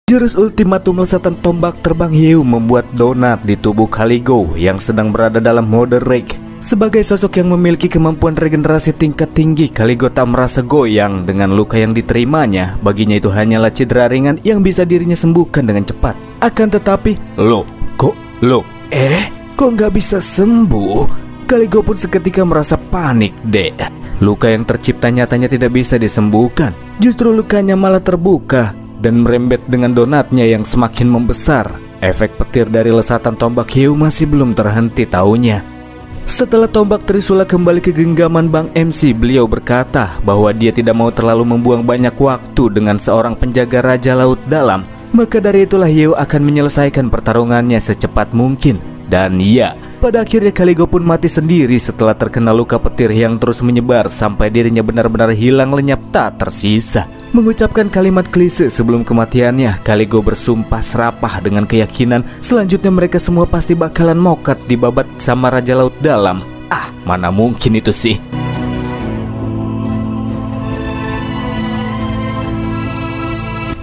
Jurus ultimatum lesatan tombak terbang Hieu membuat donat di tubuh Caligo yang sedang berada dalam mode rage. Sebagai sosok yang memiliki kemampuan regenerasi tingkat tinggi, Caligo tak merasa goyang dengan luka yang diterimanya. Baginya itu hanyalah cedera ringan yang bisa dirinya sembuhkan dengan cepat. Akan tetapi, kok nggak bisa sembuh? Caligo pun seketika merasa panik, dek. Luka yang tercipta nyatanya tidak bisa disembuhkan. Justru lukanya malah terbuka dan merembet dengan donatnya yang semakin membesar. Efek petir dari lesatan tombak Hieu masih belum terhenti taunya. Setelah tombak Trisula kembali ke genggaman Bang MC, beliau berkata bahwa dia tidak mau terlalu membuang banyak waktu dengan seorang penjaga Raja Laut Dalam. Maka dari itulah Hieu akan menyelesaikan pertarungannya secepat mungkin. Dan ya, pada akhirnya Caligo pun mati sendiri setelah terkena luka petir yang terus menyebar sampai dirinya benar-benar hilang lenyap tak tersisa. Mengucapkan kalimat klise sebelum kematiannya, Caligo bersumpah serapah dengan keyakinan selanjutnya mereka semua pasti bakalan mokat dibabat sama Raja Laut Dalam. Mana mungkin itu sih.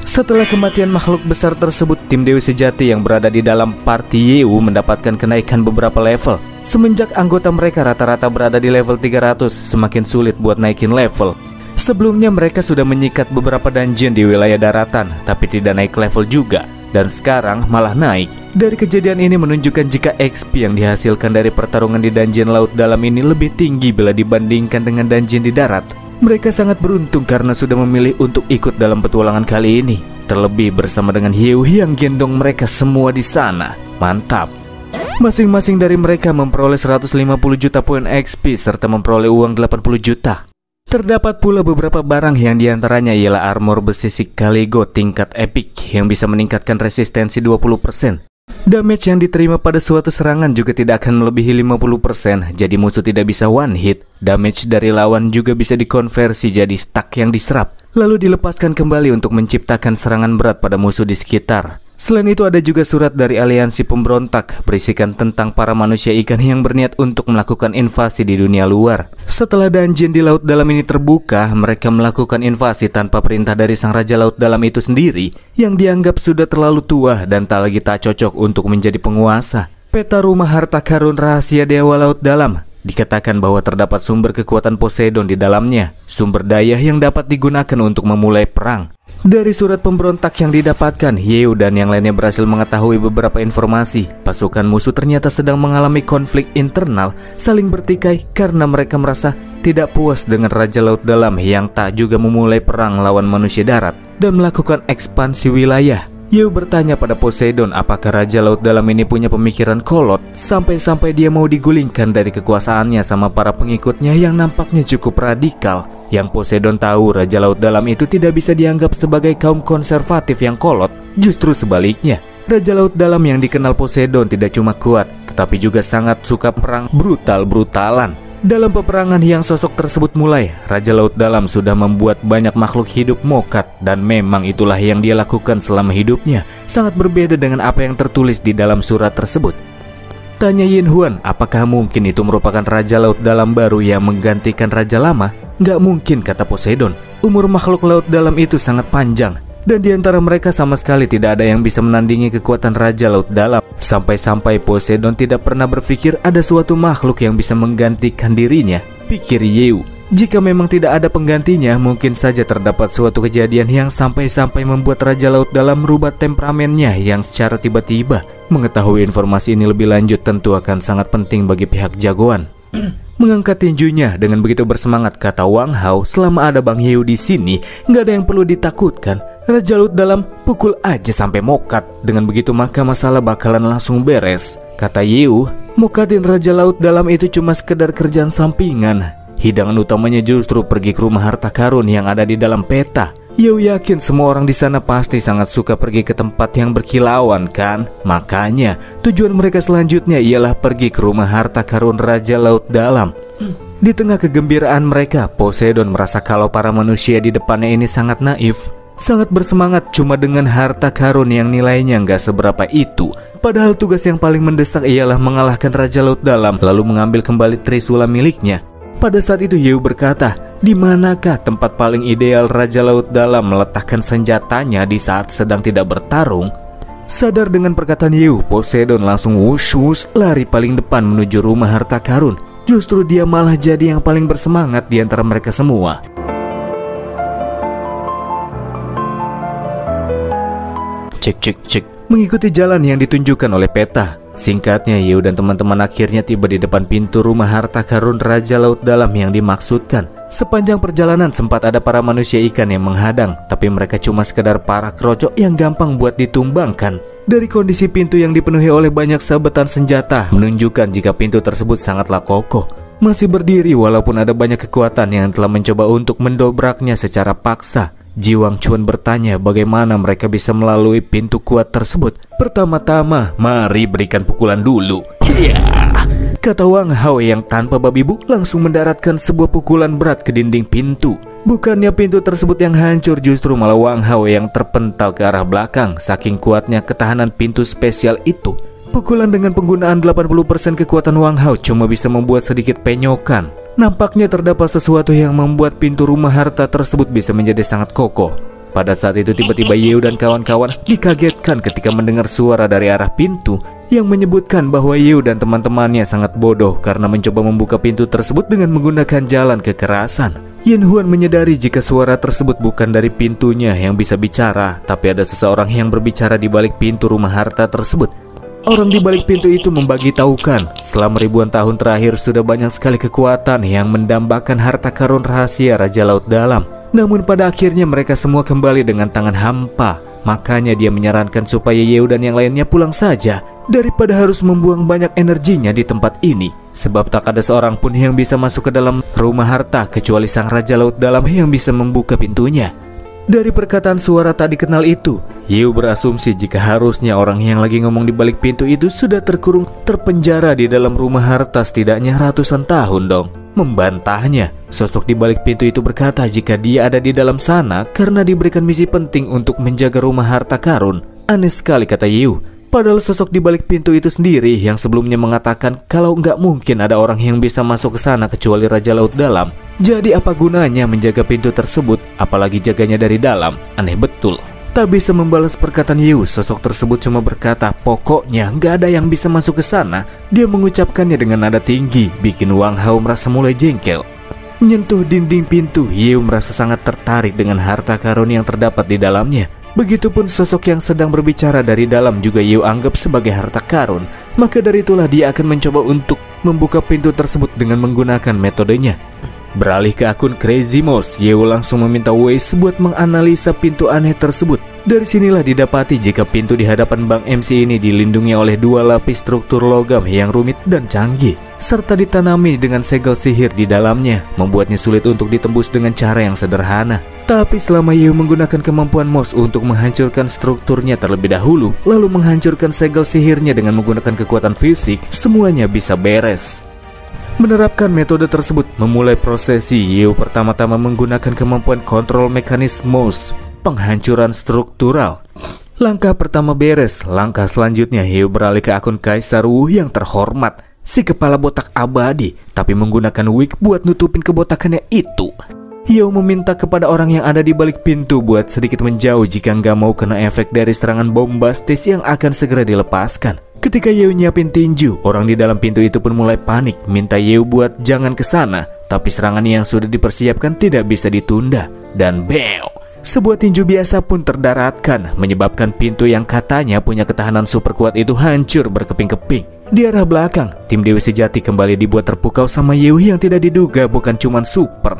Setelah kematian makhluk besar tersebut, tim Dewi Sejati yang berada di dalam party Hieu mendapatkan kenaikan beberapa level. Semenjak anggota mereka rata-rata berada di level 300, semakin sulit buat naikin level. Sebelumnya mereka sudah menyikat beberapa dungeon di wilayah daratan, tapi tidak naik level juga. Dan sekarang malah naik. Dari kejadian ini menunjukkan jika XP yang dihasilkan dari pertarungan di dungeon laut dalam ini lebih tinggi bila dibandingkan dengan dungeon di darat. Mereka sangat beruntung karena sudah memilih untuk ikut dalam petualangan kali ini. Terlebih bersama dengan Hieu yang gendong mereka semua di sana. Mantap. Masing-masing dari mereka memperoleh 150 juta poin XP serta memperoleh uang 80 juta. Terdapat pula beberapa barang yang diantaranya ialah armor besi Caligo tingkat epic yang bisa meningkatkan resistensi 20%. Damage yang diterima pada suatu serangan juga tidak akan melebihi 50%, jadi musuh tidak bisa one hit. Damage dari lawan juga bisa dikonversi jadi stack yang diserap, lalu dilepaskan kembali untuk menciptakan serangan berat pada musuh di sekitar. Selain itu ada juga surat dari aliansi pemberontak berisikan tentang para manusia ikan yang berniat untuk melakukan invasi di dunia luar. Setelah dungeon di laut dalam ini terbuka, mereka melakukan invasi tanpa perintah dari sang Raja Laut Dalam itu sendiri yang dianggap sudah terlalu tua dan tak lagi tak cocok untuk menjadi penguasa. Peta rumah harta karun rahasia Dewa Laut Dalam dikatakan bahwa terdapat sumber kekuatan Poseidon di dalamnya, sumber daya yang dapat digunakan untuk memulai perang. Dari surat pemberontak yang didapatkan, Hieu dan yang lainnya berhasil mengetahui beberapa informasi. Pasukan musuh ternyata sedang mengalami konflik internal, saling bertikai karena mereka merasa tidak puas dengan Raja Laut Dalam yang tak juga memulai perang lawan manusia darat dan melakukan ekspansi wilayah. Hieu bertanya pada Poseidon apakah Raja Laut Dalam ini punya pemikiran kolot sampai-sampai dia mau digulingkan dari kekuasaannya sama para pengikutnya yang nampaknya cukup radikal. Yang Poseidon tahu Raja Laut Dalam itu tidak bisa dianggap sebagai kaum konservatif yang kolot. Justru sebaliknya, Raja Laut Dalam yang dikenal Poseidon tidak cuma kuat, tetapi juga sangat suka perang brutal-brutalan. Dalam peperangan yang sosok tersebut mulai, Raja Laut Dalam sudah membuat banyak makhluk hidup mokat, dan memang itulah yang dia lakukan selama hidupnya. Sangat berbeda dengan apa yang tertulis di dalam surat tersebut. Tanya Yin Huan, apakah mungkin itu merupakan Raja Laut Dalam baru yang menggantikan Raja Lama? Nggak mungkin, kata Poseidon. Umur makhluk laut dalam itu sangat panjang, dan di antara mereka sama sekali tidak ada yang bisa menandingi kekuatan Raja Laut Dalam. Sampai-sampai Poseidon tidak pernah berpikir ada suatu makhluk yang bisa menggantikan dirinya. Pikir Hieu, jika memang tidak ada penggantinya, mungkin saja terdapat suatu kejadian yang sampai-sampai membuat Raja Laut Dalam merubah temperamennya yang secara tiba-tiba. Mengetahui informasi ini lebih lanjut tentu akan sangat penting bagi pihak jagoan. Mengangkat tinjunya dengan begitu bersemangat, kata Wang Hao, selama ada Bang Hieu di sini, nggak ada yang perlu ditakutkan. Raja Laut Dalam pukul aja sampai mokat. Dengan begitu maka masalah bakalan langsung beres. Kata Hieu, mokatin Raja Laut Dalam itu cuma sekedar kerjaan sampingan. Hidangan utamanya justru pergi ke rumah harta karun yang ada di dalam peta. Hieu yakin semua orang di sana pasti sangat suka pergi ke tempat yang berkilauan kan? Makanya tujuan mereka selanjutnya ialah pergi ke rumah harta karun Raja Laut Dalam. Di tengah kegembiraan mereka, Poseidon merasa kalau para manusia di depannya ini sangat naif, sangat bersemangat cuma dengan harta karun yang nilainya nggak seberapa itu. Padahal tugas yang paling mendesak ialah mengalahkan Raja Laut Dalam lalu mengambil kembali Trisula miliknya. Pada saat itu Yeo berkata, di manakah tempat paling ideal Raja Laut Dalam meletakkan senjatanya di saat sedang tidak bertarung? Sadar dengan perkataan Yeo, Poseidon langsung wush lari paling depan menuju rumah harta karun. Justru dia malah jadi yang paling bersemangat di antara mereka semua. Cek. Mengikuti jalan yang ditunjukkan oleh peta. Singkatnya, Yeo dan teman-teman akhirnya tiba di depan pintu rumah harta karun Raja Laut Dalam yang dimaksudkan. Sepanjang perjalanan sempat ada para manusia ikan yang menghadang, tapi mereka cuma sekedar para kerocok yang gampang buat ditumbangkan. Dari kondisi pintu yang dipenuhi oleh banyak sabetan senjata menunjukkan jika pintu tersebut sangatlah kokoh, masih berdiri walaupun ada banyak kekuatan yang telah mencoba untuk mendobraknya secara paksa. Jiwang Chuan bertanya bagaimana mereka bisa melalui pintu kuat tersebut. Pertama-tama, mari berikan pukulan dulu. Kata Wang Hao yang tanpa babi bu langsung mendaratkan sebuah pukulan berat ke dinding pintu. Bukannya pintu tersebut yang hancur, justru malah Wang Hao yang terpental ke arah belakang saking kuatnya ketahanan pintu spesial itu. Pukulan dengan penggunaan 80% kekuatan Wang Hao cuma bisa membuat sedikit penyokan. Nampaknya terdapat sesuatu yang membuat pintu rumah harta tersebut bisa menjadi sangat kokoh. Pada saat itu tiba-tiba Yeo dan kawan-kawan dikagetkan ketika mendengar suara dari arah pintu yang menyebutkan bahwa Yeo dan teman-temannya sangat bodoh karena mencoba membuka pintu tersebut dengan menggunakan jalan kekerasan. Yin Huan menyadari jika suara tersebut bukan dari pintunya yang bisa bicara, tapi ada seseorang yang berbicara di balik pintu rumah harta tersebut. Orang di balik pintu itu membagi tahukan, selama ribuan tahun terakhir sudah banyak sekali kekuatan yang mendambakan harta karun rahasia Raja Laut Dalam. Namun pada akhirnya mereka semua kembali dengan tangan hampa. Makanya dia menyarankan supaya Yeo dan yang lainnya pulang saja, daripada harus membuang banyak energinya di tempat ini. Sebab tak ada seorang pun yang bisa masuk ke dalam rumah harta kecuali sang Raja Laut Dalam yang bisa membuka pintunya. Dari perkataan suara tak dikenal itu, Yeo berasumsi jika harusnya orang yang lagi ngomong di balik pintu itu sudah terpenjara di dalam rumah harta setidaknya ratusan tahun dong. Membantahnya, sosok di balik pintu itu berkata jika dia ada di dalam sana karena diberikan misi penting untuk menjaga rumah harta karun. Aneh sekali, kata Yeo. Padahal sosok di balik pintu itu sendiri yang sebelumnya mengatakan kalau nggak mungkin ada orang yang bisa masuk ke sana kecuali Raja Laut Dalam. Jadi apa gunanya menjaga pintu tersebut, apalagi jaganya dari dalam? Aneh betul. Tak bisa membalas perkataan Yeo, sosok tersebut cuma berkata, pokoknya nggak ada yang bisa masuk ke sana. Dia mengucapkannya dengan nada tinggi, bikin Wang Hao merasa mulai jengkel. Menyentuh dinding pintu, Yeo merasa sangat tertarik dengan harta karun yang terdapat di dalamnya. Begitupun sosok yang sedang berbicara dari dalam juga Yeo anggap sebagai harta karun. Maka dari itulah dia akan mencoba untuk membuka pintu tersebut dengan menggunakan metodenya. Beralih ke akun Crazy Mouse, Yeo langsung meminta Waze buat menganalisa pintu aneh tersebut. Dari sinilah didapati jika pintu di hadapan Bank MC ini dilindungi oleh dua lapis struktur logam yang rumit dan canggih, serta ditanami dengan segel sihir di dalamnya, membuatnya sulit untuk ditembus dengan cara yang sederhana. Tapi selama Yeo menggunakan kemampuan Mouse untuk menghancurkan strukturnya terlebih dahulu, lalu menghancurkan segel sihirnya dengan menggunakan kekuatan fisik, semuanya bisa beres. Menerapkan metode tersebut memulai prosesi, Yeo pertama-tama menggunakan kemampuan kontrol mekanisme penghancuran struktural. Langkah pertama beres, langkah selanjutnya Yeo beralih ke akun Kaisar Wu yang terhormat, si kepala botak abadi, tapi menggunakan wig buat nutupin kebotakannya itu. Yeo meminta kepada orang yang ada di balik pintu buat sedikit menjauh jika nggak mau kena efek dari serangan bombastis yang akan segera dilepaskan. Ketika Yeo nyiapin tinju, orang di dalam pintu itu pun mulai panik, minta Yeo buat jangan ke sana. Tapi serangan yang sudah dipersiapkan tidak bisa ditunda. Dan beo, sebuah tinju biasa pun terdaratkan, menyebabkan pintu yang katanya punya ketahanan super kuat itu hancur berkeping-keping. Di arah belakang, tim Dewi Sejati kembali dibuat terpukau sama Yeo yang tidak diduga bukan cuma super,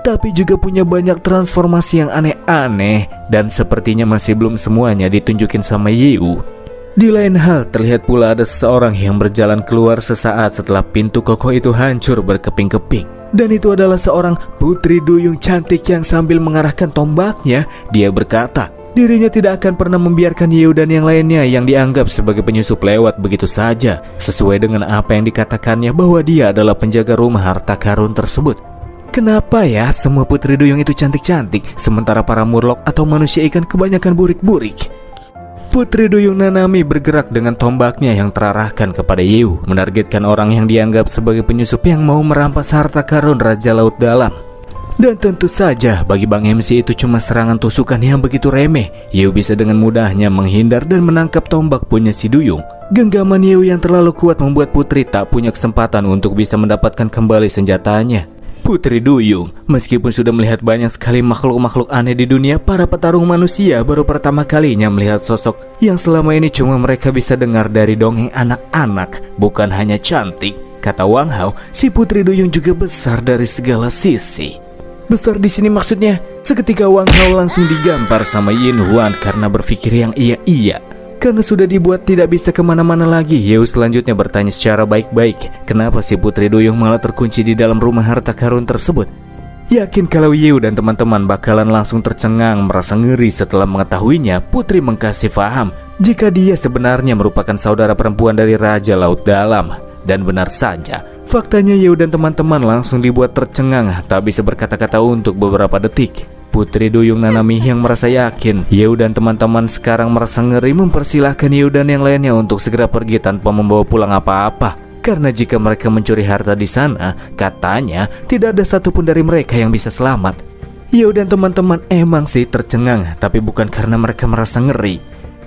tapi juga punya banyak transformasi yang aneh-aneh. Dan sepertinya masih belum semuanya ditunjukin sama Yeo. Di lain hal, terlihat pula ada seseorang yang berjalan keluar sesaat setelah pintu kokoh itu hancur berkeping-keping. Dan itu adalah seorang putri duyung cantik yang sambil mengarahkan tombaknya, dia berkata, dirinya tidak akan pernah membiarkan Yeo dan yang lainnya yang dianggap sebagai penyusup lewat begitu saja, sesuai dengan apa yang dikatakannya bahwa dia adalah penjaga rumah harta karun tersebut. Kenapa ya semua putri duyung itu cantik-cantik, sementara para murloc atau manusia ikan kebanyakan burik-burik? Putri Duyung Nanami bergerak dengan tombaknya yang terarahkan kepada Yew, menargetkan orang yang dianggap sebagai penyusup yang mau merampas harta karun Raja Laut Dalam. Dan tentu saja bagi Bang MC itu cuma serangan tusukan yang begitu remeh. Yew bisa dengan mudahnya menghindar dan menangkap tombak punya si Duyung. Genggaman Yew yang terlalu kuat membuat Putri tak punya kesempatan untuk bisa mendapatkan kembali senjatanya. Putri Duyung, meskipun sudah melihat banyak sekali makhluk-makhluk aneh di dunia, para petarung manusia baru pertama kalinya melihat sosok yang selama ini cuma mereka bisa dengar dari dongeng anak-anak. Bukan hanya cantik, kata Wang Hao, si Putri Duyung juga besar dari segala sisi. Besar di sini maksudnya? Seketika Wang Hao langsung digampar sama Yin Huan karena berpikir yang iya-iya. Karena sudah dibuat tidak bisa kemana-mana lagi, Yew selanjutnya bertanya secara baik-baik, kenapa si Putri Duyung malah terkunci di dalam rumah harta karun tersebut. Yakin kalau Yew dan teman-teman bakalan langsung tercengang merasa ngeri setelah mengetahuinya, Putri mengkasih paham jika dia sebenarnya merupakan saudara perempuan dari Raja Laut Dalam. Dan benar saja, faktanya Yew dan teman-teman langsung dibuat tercengang, tak bisa berkata-kata untuk beberapa detik. Putri Duyung Nanami yang merasa yakin Yew dan teman-teman sekarang merasa ngeri mempersilahkan Yew dan yang lainnya untuk segera pergi tanpa membawa pulang apa-apa. Karena jika mereka mencuri harta di sana, katanya tidak ada satupun dari mereka yang bisa selamat. Yew dan teman-teman emang sih tercengang, tapi bukan karena mereka merasa ngeri.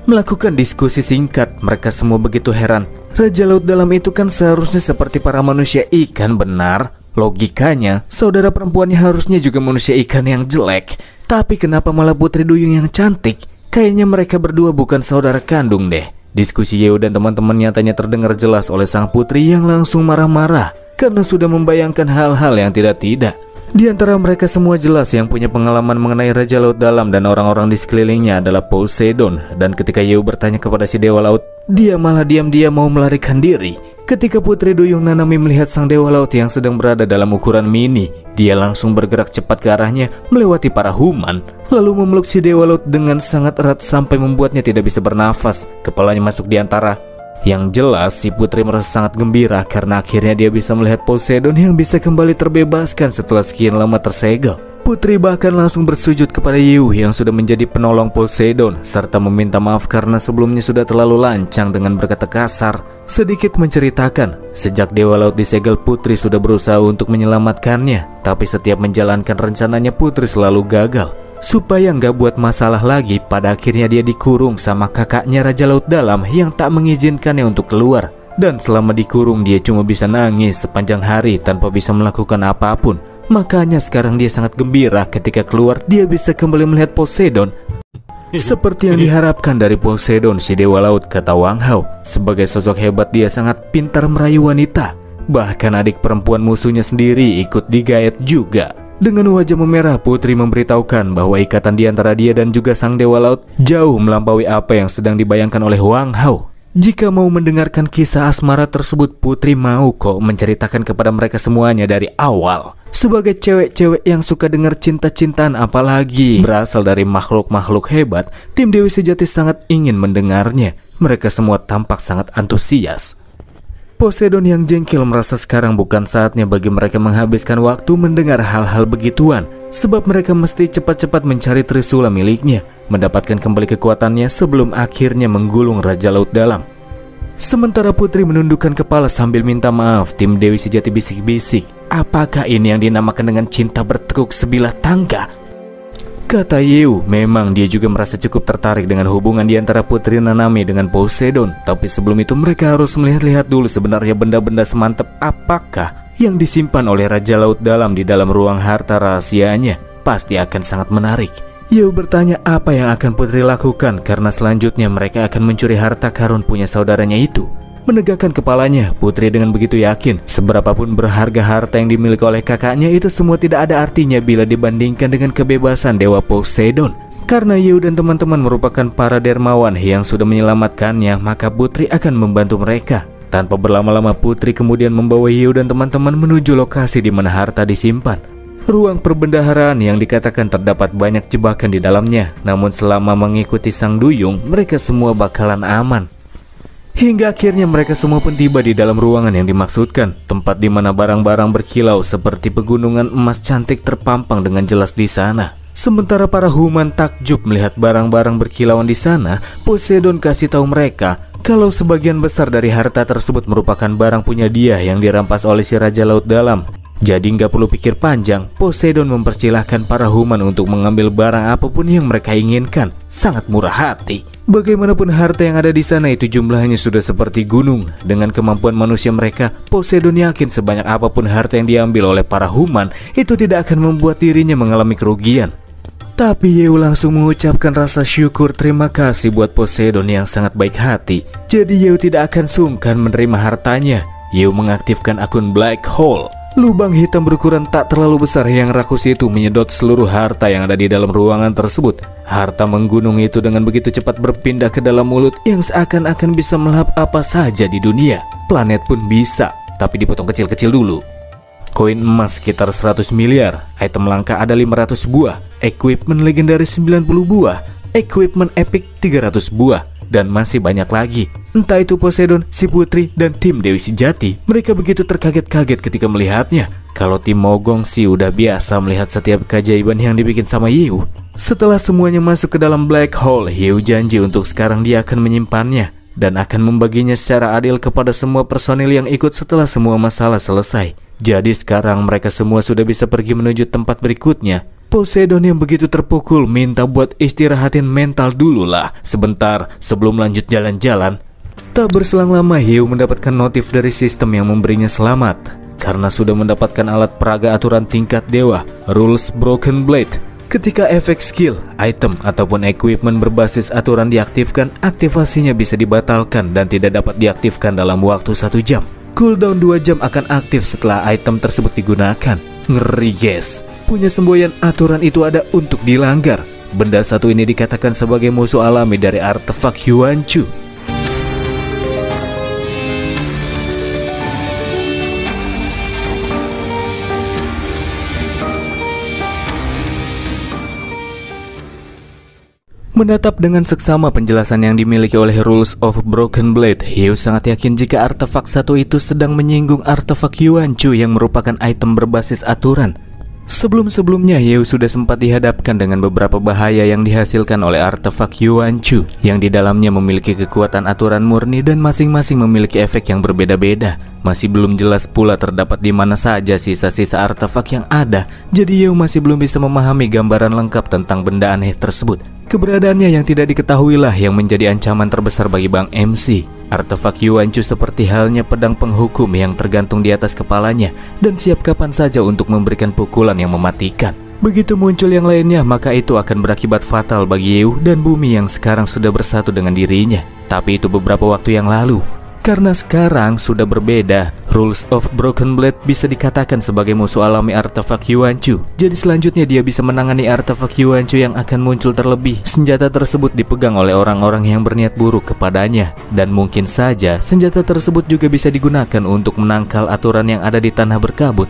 Melakukan diskusi singkat, mereka semua begitu heran. Raja Laut Dalam itu kan seharusnya seperti para manusia ikan, benar? Logikanya, saudara perempuannya harusnya juga manusia ikan yang jelek. Tapi kenapa malah Putri Duyung yang cantik? Kayaknya mereka berdua bukan saudara kandung deh. Diskusi Yew dan teman-teman nyatanya terdengar jelas oleh sang putri yang langsung marah-marah karena sudah membayangkan hal-hal yang tidak-tidak. Di antara mereka semua jelas yang punya pengalaman mengenai Raja Laut Dalam dan orang-orang di sekelilingnya adalah Poseidon. Dan ketika Yew bertanya kepada si Dewa Laut, dia malah diam-diam mau melarikan diri. Ketika Putri Duyung Nanami melihat sang Dewa Laut yang sedang berada dalam ukuran mini, dia langsung bergerak cepat ke arahnya melewati para human, lalu memeluk si Dewa Laut dengan sangat erat sampai membuatnya tidak bisa bernafas. Kepalanya masuk di antara. Yang jelas si Putri merasa sangat gembira karena akhirnya dia bisa melihat Poseidon yang bisa kembali terbebaskan setelah sekian lama tersegel. Putri bahkan langsung bersujud kepada Yew yang sudah menjadi penolong Poseidon, serta meminta maaf karena sebelumnya sudah terlalu lancang dengan berkata kasar. Sedikit menceritakan, sejak Dewa Laut disegel, Putri sudah berusaha untuk menyelamatkannya, tapi setiap menjalankan rencananya Putri selalu gagal. Supaya nggak buat masalah lagi, pada akhirnya dia dikurung sama kakaknya Raja Laut Dalam yang tak mengizinkannya untuk keluar. Dan selama dikurung dia cuma bisa nangis sepanjang hari tanpa bisa melakukan apapun. Makanya sekarang dia sangat gembira ketika keluar dia bisa kembali melihat Poseidon. Seperti yang diharapkan dari Poseidon, si Dewa Laut, kata Wang Hao. Sebagai sosok hebat dia sangat pintar merayu wanita. Bahkan adik perempuan musuhnya sendiri ikut digayat juga. Dengan wajah memerah, Putri memberitahukan bahwa ikatan di antara dia dan juga sang Dewa Laut jauh melampaui apa yang sedang dibayangkan oleh Wang Hao. Jika mau mendengarkan kisah asmara tersebut, Putri mau kok menceritakan kepada mereka semuanya dari awal. Sebagai cewek-cewek yang suka dengar cinta-cintaan apalagi berasal dari makhluk-makhluk hebat, tim Dewi Sejati sangat ingin mendengarnya. Mereka semua tampak sangat antusias. Poseidon yang jengkel merasa sekarang bukan saatnya bagi mereka menghabiskan waktu mendengar hal-hal begituan, sebab mereka mesti cepat-cepat mencari Trisula miliknya, mendapatkan kembali kekuatannya sebelum akhirnya menggulung Raja Laut Dalam. Sementara Putri menundukkan kepala sambil minta maaf, tim Dewi Sejati bisik-bisik, apakah ini yang dinamakan dengan cinta bertekuk sebilah tangga? Kata Yew, memang dia juga merasa cukup tertarik dengan hubungan di antara Putri Nanami dengan Poseidon. Tapi sebelum itu mereka harus melihat-lihat dulu sebenarnya benda-benda semantap apakah yang disimpan oleh Raja Laut Dalam di dalam ruang harta rahasianya. Pasti akan sangat menarik. Yew bertanya apa yang akan Putri lakukan karena selanjutnya mereka akan mencuri harta karun punya saudaranya itu. Menegakkan kepalanya, Putri dengan begitu yakin seberapapun berharga harta yang dimiliki oleh kakaknya itu semua tidak ada artinya bila dibandingkan dengan kebebasan Dewa Poseidon. Karena Yew dan teman-teman merupakan para dermawan yang sudah menyelamatkannya, maka Putri akan membantu mereka. Tanpa berlama-lama, Putri kemudian membawa Yew dan teman-teman menuju lokasi di mana harta disimpan. Ruang perbendaharaan yang dikatakan terdapat banyak jebakan di dalamnya, namun selama mengikuti sang duyung, mereka semua bakalan aman. Hingga akhirnya mereka semua pun tiba di dalam ruangan yang dimaksudkan, tempat di mana barang-barang berkilau seperti pegunungan emas cantik terpampang dengan jelas di sana. Sementara para human takjub melihat barang-barang berkilauan di sana, Poseidon kasih tahu mereka kalau sebagian besar dari harta tersebut merupakan barang punya dia yang dirampas oleh si Raja Laut Dalam. Jadi nggak perlu pikir panjang, Poseidon mempersilahkan para human untuk mengambil barang apapun yang mereka inginkan. Sangat murah hati. Bagaimanapun harta yang ada di sana itu jumlahnya sudah seperti gunung. Dengan kemampuan manusia mereka, Poseidon yakin sebanyak apapun harta yang diambil oleh para human itu tidak akan membuat dirinya mengalami kerugian. Tapi Yeo langsung mengucapkan rasa syukur terima kasih buat Poseidon yang sangat baik hati. Jadi Yeo tidak akan sungkan menerima hartanya. Yeo mengaktifkan akun Black Hole. Lubang hitam berukuran tak terlalu besar yang rakus itu menyedot seluruh harta yang ada di dalam ruangan tersebut. Harta menggunung itu dengan begitu cepat berpindah ke dalam mulut yang seakan-akan bisa melahap apa saja di dunia. Planet pun bisa, tapi dipotong kecil-kecil dulu. Koin emas sekitar 100 miliar, item langka ada 500 buah, equipment legendaris 90 buah, equipment epic 300 buah, dan masih banyak lagi. Entah itu Poseidon, si Putri, dan tim Dewi Sejati, mereka begitu terkaget-kaget ketika melihatnya. Kalau tim Mogong sih udah biasa melihat setiap keajaiban yang dibikin sama Yeo. Setelah semuanya masuk ke dalam Black Hole, Yeo janji untuk sekarang dia akan menyimpannya dan akan membaginya secara adil kepada semua personil yang ikut setelah semua masalah selesai. Jadi sekarang mereka semua sudah bisa pergi menuju tempat berikutnya. Poseidon yang begitu terpukul minta buat istirahatin mental dulu lah sebentar sebelum lanjut jalan-jalan. Tak berselang lama Yeo mendapatkan notif dari sistem yang memberinya selamat karena sudah mendapatkan alat peraga aturan tingkat dewa, Rules Broken Blade. Ketika efek skill, item, ataupun equipment berbasis aturan diaktifkan, aktivasinya bisa dibatalkan dan tidak dapat diaktifkan dalam waktu 1 jam. Cooldown 2 jam akan aktif setelah item tersebut digunakan. Ngeri guys, punya semboyan aturan itu ada untuk dilanggar. Benda satu ini dikatakan sebagai musuh alami dari artefak Yuanchu. Menatap dengan seksama penjelasan yang dimiliki oleh Rules of Broken Blade, Yeo sangat yakin jika artefak satu itu sedang menyinggung artefak Yuanchu yang merupakan item berbasis aturan. Sebelum-sebelumnya Yeo sudah sempat dihadapkan dengan beberapa bahaya yang dihasilkan oleh artefak Yuanchu yang di dalamnya memiliki kekuatan aturan murni dan masing-masing memiliki efek yang berbeda-beda. Masih belum jelas pula terdapat di mana saja sisa-sisa artefak yang ada. Jadi Yeo masih belum bisa memahami gambaran lengkap tentang benda aneh tersebut. Keberadaannya yang tidak diketahuilah yang menjadi ancaman terbesar bagi Bang MC. Artefak Yuanchu seperti halnya pedang penghukum yang tergantung di atas kepalanya dan siap kapan saja untuk memberikan pukulan yang mematikan. Begitu muncul yang lainnya, maka itu akan berakibat fatal bagi Yeo dan bumi yang sekarang sudah bersatu dengan dirinya. Tapi itu beberapa waktu yang lalu. Karena sekarang sudah berbeda, Rules of Broken Blade bisa dikatakan sebagai musuh alami artefak Yuanchu. Jadi selanjutnya dia bisa menangani artefak Yuanchu yang akan muncul terlebih. Senjata tersebut dipegang oleh orang-orang yang berniat buruk kepadanya. Dan mungkin saja senjata tersebut juga bisa digunakan untuk menangkal aturan yang ada di tanah berkabut.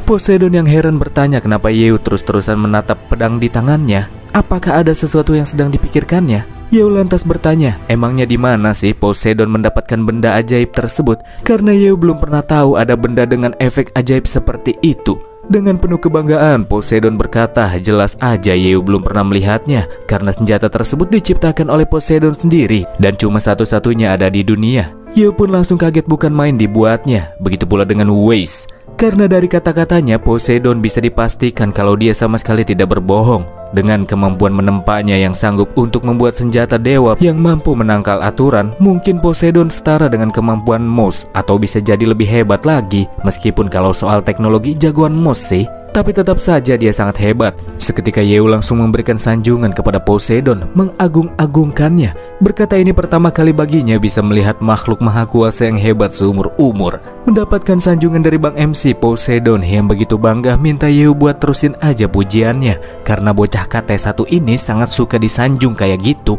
Poseidon yang heran bertanya kenapa Yeo terus-terusan menatap pedang di tangannya. Apakah ada sesuatu yang sedang dipikirkannya? Yeo lantas bertanya, emangnya di mana sih Poseidon mendapatkan benda ajaib tersebut? Karena Yeo belum pernah tahu ada benda dengan efek ajaib seperti itu. Dengan penuh kebanggaan, Poseidon berkata, jelas aja Yeo belum pernah melihatnya karena senjata tersebut diciptakan oleh Poseidon sendiri dan cuma satu-satunya ada di dunia. Yeo pun langsung kaget bukan main dibuatnya. Begitu pula dengan Waze. Karena dari kata-katanya Poseidon bisa dipastikan kalau dia sama sekali tidak berbohong. Dengan kemampuan menempanya yang sanggup untuk membuat senjata dewa yang mampu menangkal aturan, mungkin Poseidon setara dengan kemampuan Mos atau bisa jadi lebih hebat lagi. Meskipun kalau soal teknologi jagoan Mos sih, tapi tetap saja dia sangat hebat. Seketika Yeo langsung memberikan sanjungan kepada Poseidon, mengagung-agungkannya. Berkata ini pertama kali baginya bisa melihat makhluk maha kuasa yang hebat seumur umur. Mendapatkan sanjungan dari Bang MC, Poseidon yang begitu bangga minta Yeo buat terusin aja pujiannya. Karena bocah KT1 ini sangat suka disanjung kayak gitu.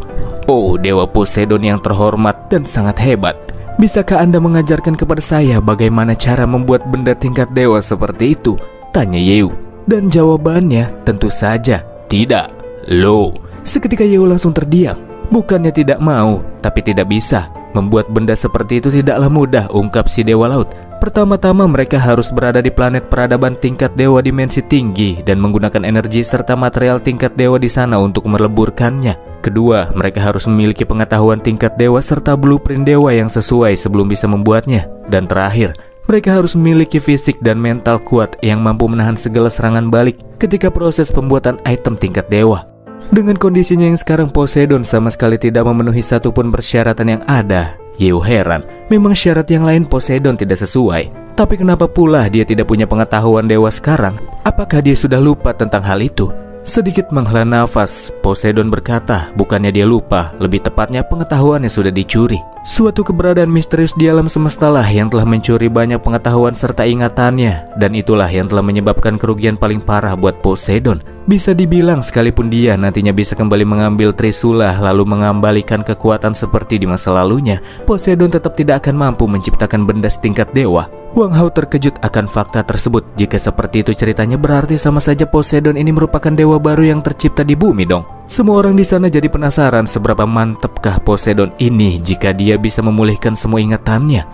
Oh, Dewa Poseidon yang terhormat dan sangat hebat. Bisakah Anda mengajarkan kepada saya bagaimana cara membuat benda tingkat dewa seperti itu? Tanya Yeo. Dan jawabannya tentu saja tidak. Loh, seketika Yeo langsung terdiam. Bukannya tidak mau, tapi tidak bisa. Membuat benda seperti itu tidaklah mudah, ungkap si Dewa Laut. Pertama-tama mereka harus berada di planet peradaban tingkat dewa dimensi tinggi dan menggunakan energi serta material tingkat dewa di sana untuk meleburkannya. Kedua, mereka harus memiliki pengetahuan tingkat dewa serta blueprint dewa yang sesuai sebelum bisa membuatnya. Dan terakhir, mereka harus memiliki fisik dan mental kuat yang mampu menahan segala serangan balik ketika proses pembuatan item tingkat dewa. Dengan kondisinya yang sekarang, Poseidon sama sekali tidak memenuhi satupun persyaratan yang ada. Yeo heran, memang syarat yang lain Poseidon tidak sesuai. Tapi kenapa pula dia tidak punya pengetahuan dewa sekarang? Apakah dia sudah lupa tentang hal itu? Sedikit menghela nafas, Poseidon berkata, bukannya dia lupa, lebih tepatnya pengetahuannya sudah dicuri. Suatu keberadaan misterius di alam semesta lah yang telah mencuri banyak pengetahuan serta ingatannya, dan itulah yang telah menyebabkan kerugian paling parah buat Poseidon. Bisa dibilang sekalipun dia nantinya bisa kembali mengambil Trisula lalu mengembalikan kekuatan seperti di masa lalunya, Poseidon tetap tidak akan mampu menciptakan benda setingkat dewa. Wang Hao terkejut akan fakta tersebut. Jika seperti itu ceritanya, berarti sama saja Poseidon ini merupakan dewa baru yang tercipta di bumi dong. Semua orang di sana jadi penasaran seberapa mantapkah Poseidon ini jika dia bisa memulihkan semua ingatannya.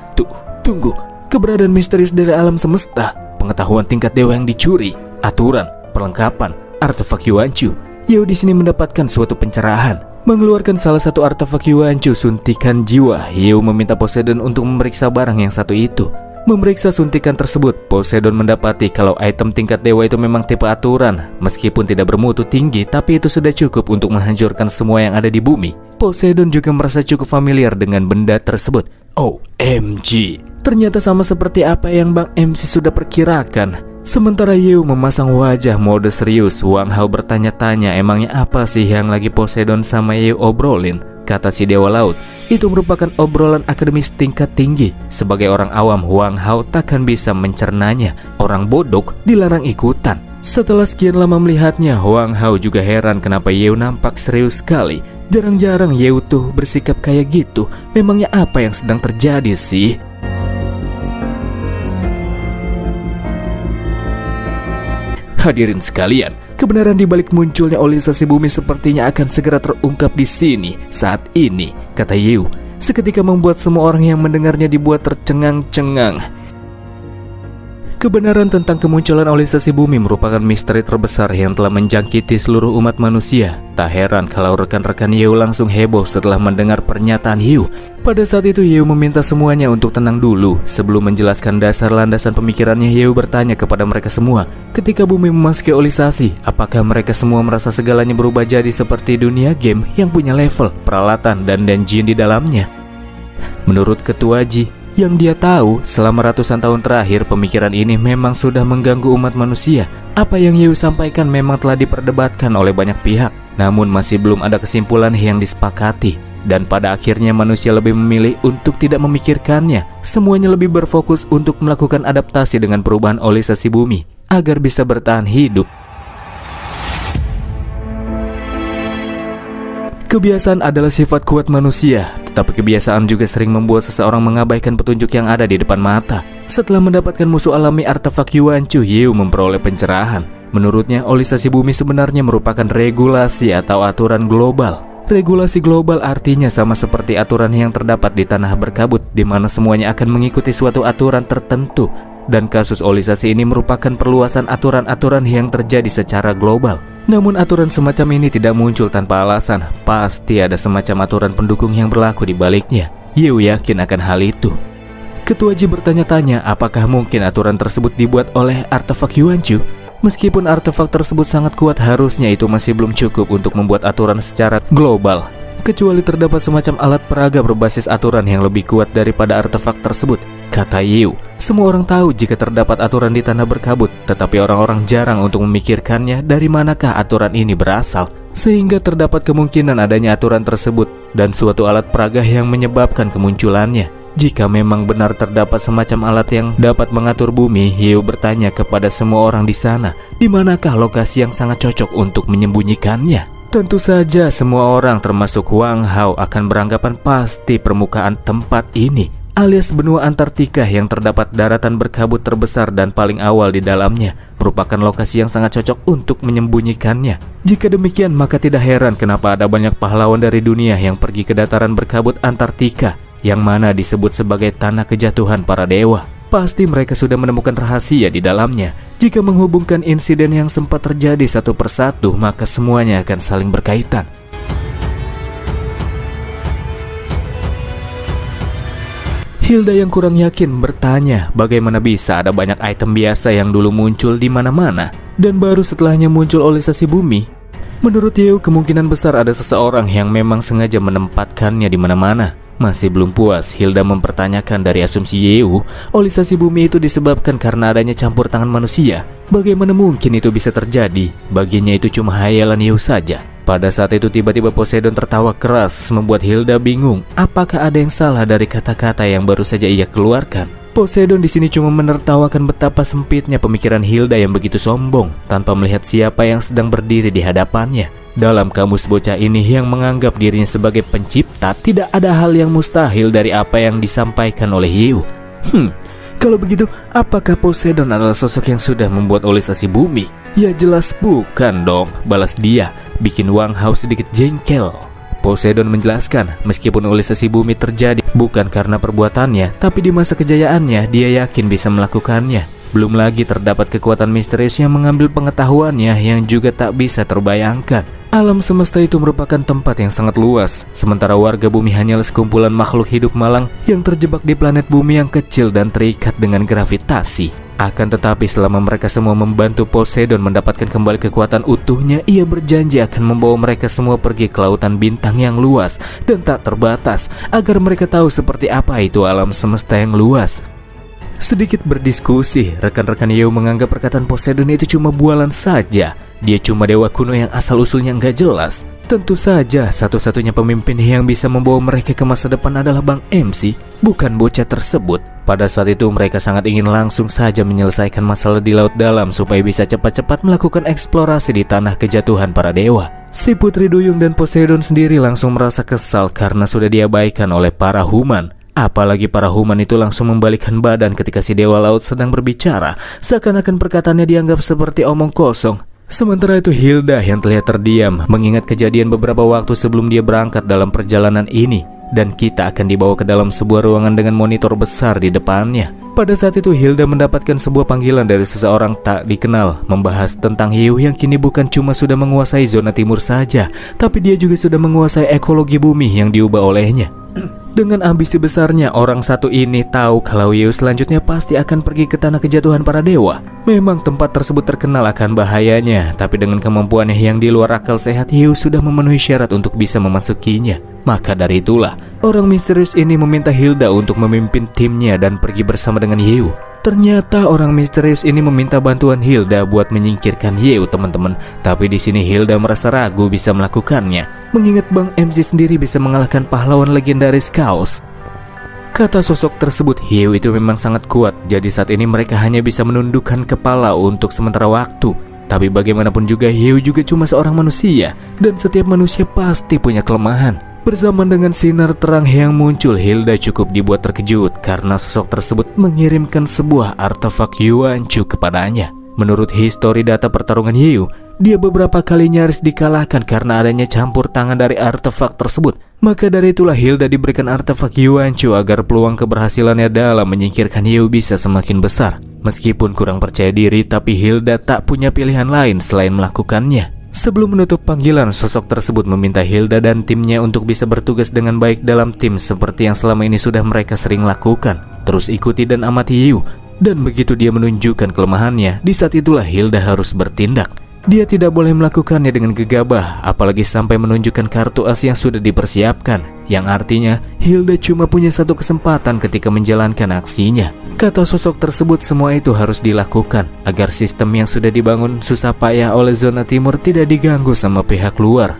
Tunggu, keberadaan misterius dari alam semesta, pengetahuan tingkat dewa yang dicuri, aturan, perlengkapan, artefak Yuanchu. Yeo di sini mendapatkan suatu pencerahan. Mengeluarkan salah satu artefak Yuanchu suntikan jiwa, Yeo meminta Poseidon untuk memeriksa barang yang satu itu. Memeriksa suntikan tersebut, Poseidon mendapati kalau item tingkat dewa itu memang tipe aturan. Meskipun tidak bermutu tinggi, tapi itu sudah cukup untuk menghancurkan semua yang ada di bumi. Poseidon juga merasa cukup familiar dengan benda tersebut. OMG, ternyata sama seperti apa yang Bang MC sudah perkirakan. Sementara Yeo memasang wajah mode serius, Wang Hao bertanya-tanya emangnya apa sih yang lagi Poseidon sama Yeo obrolin. Kata si Dewa Laut, itu merupakan obrolan akademis tingkat tinggi. Sebagai orang awam, Wang Hao takkan bisa mencernanya. Orang bodoh dilarang ikutan. Setelah sekian lama melihatnya, Wang Hao juga heran kenapa Yeo nampak serius sekali. Jarang-jarang Yeo tuh bersikap kayak gitu. Memangnya apa yang sedang terjadi sih? Hadirin sekalian, kebenaran di balik munculnya olisasi bumi sepertinya akan segera terungkap di sini saat ini, kata Yeo, seketika membuat semua orang yang mendengarnya dibuat tercengang-cengang. Kebenaran tentang kemunculan olisasi bumi merupakan misteri terbesar yang telah menjangkiti seluruh umat manusia. Tak heran kalau rekan-rekan Yeo langsung heboh setelah mendengar pernyataan Yeo. Pada saat itu Yeo meminta semuanya untuk tenang dulu. Sebelum menjelaskan dasar landasan pemikirannya, Yeo bertanya kepada mereka semua, ketika bumi memasuki olisasi, apakah mereka semua merasa segalanya berubah jadi seperti dunia game yang punya level, peralatan, dan dungeon di dalamnya? Menurut Ketua Ji, yang dia tahu, selama ratusan tahun terakhir pemikiran ini memang sudah mengganggu umat manusia. Apa yang Yeo sampaikan memang telah diperdebatkan oleh banyak pihak, namun masih belum ada kesimpulan yang disepakati. Dan pada akhirnya manusia lebih memilih untuk tidak memikirkannya. Semuanya lebih berfokus untuk melakukan adaptasi dengan perubahan olisasi bumi agar bisa bertahan hidup. Kebiasaan adalah sifat kuat manusia, tetapi kebiasaan juga sering membuat seseorang mengabaikan petunjuk yang ada di depan mata. Setelah mendapatkan musuh alami artefak Yuanchu, Yeo memperoleh pencerahan. Menurutnya, olisasi bumi sebenarnya merupakan regulasi atau aturan global. Regulasi global artinya sama seperti aturan yang terdapat di tanah berkabut, di mana semuanya akan mengikuti suatu aturan tertentu. Dan kasus olisasi ini merupakan perluasan aturan-aturan yang terjadi secara global. Namun aturan semacam ini tidak muncul tanpa alasan. Pasti ada semacam aturan pendukung yang berlaku di baliknya. Yeo yakin akan hal itu. Ketua Ji bertanya-tanya apakah mungkin aturan tersebut dibuat oleh artefak Yuanchu. Meskipun artefak tersebut sangat kuat, harusnya itu masih belum cukup untuk membuat aturan secara global. Kecuali terdapat semacam alat peraga berbasis aturan yang lebih kuat daripada artefak tersebut, kata Yeo. Semua orang tahu jika terdapat aturan di tanah berkabut, tetapi orang-orang jarang untuk memikirkannya dari manakah aturan ini berasal. Sehingga terdapat kemungkinan adanya aturan tersebut dan suatu alat peraga yang menyebabkan kemunculannya. Jika memang benar terdapat semacam alat yang dapat mengatur bumi, Yeo bertanya kepada semua orang di sana, di manakah lokasi yang sangat cocok untuk menyembunyikannya. Tentu saja semua orang termasuk Wang Hao akan beranggapan pasti permukaan tempat ini, alias benua Antartika yang terdapat daratan berkabut terbesar dan paling awal di dalamnya, merupakan lokasi yang sangat cocok untuk menyembunyikannya. Jika demikian, maka tidak heran kenapa ada banyak pahlawan dari dunia yang pergi ke dataran berkabut Antartika. yang mana disebut sebagai tanah kejatuhan para dewa. Pasti mereka sudah menemukan rahasia di dalamnya. Jika menghubungkan insiden yang sempat terjadi satu persatu, maka semuanya akan saling berkaitan. Hilda yang kurang yakin bertanya bagaimana bisa ada banyak item biasa yang dulu muncul di mana-mana dan baru setelahnya muncul olisasi bumi. Menurut Yeo, kemungkinan besar ada seseorang yang memang sengaja menempatkannya di mana-mana. Masih belum puas, Hilda mempertanyakan dari asumsi Yeo, olisasi bumi itu disebabkan karena adanya campur tangan manusia. Bagaimana mungkin itu bisa terjadi? Baginya itu cuma hayalan Yeo saja. Pada saat itu tiba-tiba Poseidon tertawa keras, membuat Hilda bingung. Apakah ada yang salah dari kata-kata yang baru saja ia keluarkan? Poseidon di sini cuma menertawakan betapa sempitnya pemikiran Hilda yang begitu sombong, tanpa melihat siapa yang sedang berdiri di hadapannya. Dalam kamus bocah ini yang menganggap dirinya sebagai pencipta, tidak ada hal yang mustahil dari apa yang disampaikan oleh Yeo. Kalau begitu, apakah Poseidon adalah sosok yang sudah membuat olisasi bumi? Ya jelas bukan dong, balas dia, bikin Wang Hao sedikit jengkel. Poseidon menjelaskan, meskipun olisasi bumi terjadi bukan karena perbuatannya, tapi di masa kejayaannya dia yakin bisa melakukannya. Belum lagi terdapat kekuatan misterius yang mengambil pengetahuannya yang juga tak bisa terbayangkan. Alam semesta itu merupakan tempat yang sangat luas, sementara warga bumi hanyalah sekumpulan makhluk hidup malang yang terjebak di planet bumi yang kecil dan terikat dengan gravitasi. Akan tetapi selama mereka semua membantu Poseidon mendapatkan kembali kekuatan utuhnya, ia berjanji akan membawa mereka semua pergi ke lautan bintang yang luas dan tak terbatas, agar mereka tahu seperti apa itu alam semesta yang luas. Sedikit berdiskusi, rekan-rekan Yeo menganggap perkataan Poseidon itu cuma bualan saja. Dia cuma dewa kuno yang asal-usulnya nggak jelas. Tentu saja satu-satunya pemimpin yang bisa membawa mereka ke masa depan adalah Bang MC, bukan bocah tersebut. Pada saat itu mereka sangat ingin langsung saja menyelesaikan masalah di laut dalam supaya bisa cepat-cepat melakukan eksplorasi di tanah kejatuhan para dewa. Si Putri Duyung dan Poseidon sendiri langsung merasa kesal karena sudah diabaikan oleh para human. Apalagi para human itu langsung membalikkan badan ketika si dewa laut sedang berbicara, seakan-akan perkataannya dianggap seperti omong kosong. Sementara itu Hilda yang terlihat terdiam mengingat kejadian beberapa waktu sebelum dia berangkat dalam perjalanan ini, dan kita akan dibawa ke dalam sebuah ruangan dengan monitor besar di depannya. Pada saat itu Hilda mendapatkan sebuah panggilan dari seseorang tak dikenal, membahas tentang hiu yang kini bukan cuma sudah menguasai zona timur saja, tapi dia juga sudah menguasai ekologi bumi yang diubah olehnya. Dengan ambisi besarnya, orang satu ini tahu kalau Yeo selanjutnya pasti akan pergi ke tanah kejatuhan para dewa. Memang tempat tersebut terkenal akan bahayanya, tapi dengan kemampuannya yang di luar akal sehat, Yeo sudah memenuhi syarat untuk bisa memasukinya. Maka dari itulah, orang misterius ini meminta Hilda untuk memimpin timnya dan pergi bersama dengan Yeo. Ternyata orang misterius ini meminta bantuan Hilda buat menyingkirkan Yeo, teman-teman. Tapi di sini Hilda merasa ragu bisa melakukannya, mengingat Bang MC sendiri bisa mengalahkan pahlawan legendaris Chaos. Kata sosok tersebut, Yeo itu memang sangat kuat, jadi saat ini mereka hanya bisa menundukkan kepala untuk sementara waktu. Tapi bagaimanapun juga Yeo juga cuma seorang manusia, dan setiap manusia pasti punya kelemahan. Bersamaan dengan sinar terang yang muncul, Hilda cukup dibuat terkejut karena sosok tersebut mengirimkan sebuah artefak Yuanchu kepadanya. Menurut histori data pertarungan Yeo, dia beberapa kali nyaris dikalahkan karena adanya campur tangan dari artefak tersebut. Maka dari itulah Hilda diberikan artefak Yuanchu agar peluang keberhasilannya dalam menyingkirkan Yeo bisa semakin besar. Meskipun kurang percaya diri, tapi Hilda tak punya pilihan lain selain melakukannya. Sebelum menutup panggilan, sosok tersebut meminta Hilda dan timnya untuk bisa bertugas dengan baik dalam tim seperti yang selama ini sudah mereka sering lakukan. Terus ikuti dan amati Yeo. Dan begitu dia menunjukkan kelemahannya, di saat itulah Hilda harus bertindak. Dia tidak boleh melakukannya dengan gegabah, apalagi sampai menunjukkan kartu as yang sudah dipersiapkan, yang artinya Hilda cuma punya satu kesempatan ketika menjalankan aksinya. Kata sosok tersebut, semua itu harus dilakukan agar sistem yang sudah dibangun susah payah oleh zona timur tidak diganggu sama pihak luar.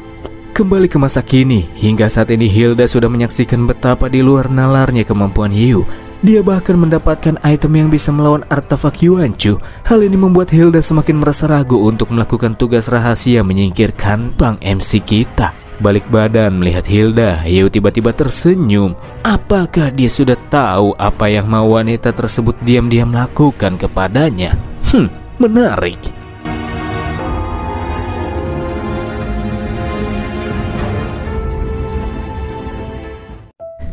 Kembali ke masa kini, hingga saat ini Hilda sudah menyaksikan betapa di luar nalarnya kemampuan Yeo. Dia bahkan mendapatkan item yang bisa melawan artefak Yuanchu. Hal ini membuat Hilda semakin merasa ragu untuk melakukan tugas rahasia menyingkirkan Bang MC kita. Balik badan melihat Hilda, Yeo tiba-tiba tersenyum. Apakah dia sudah tahu apa yang mau wanita tersebut diam-diam lakukan kepadanya? Menarik.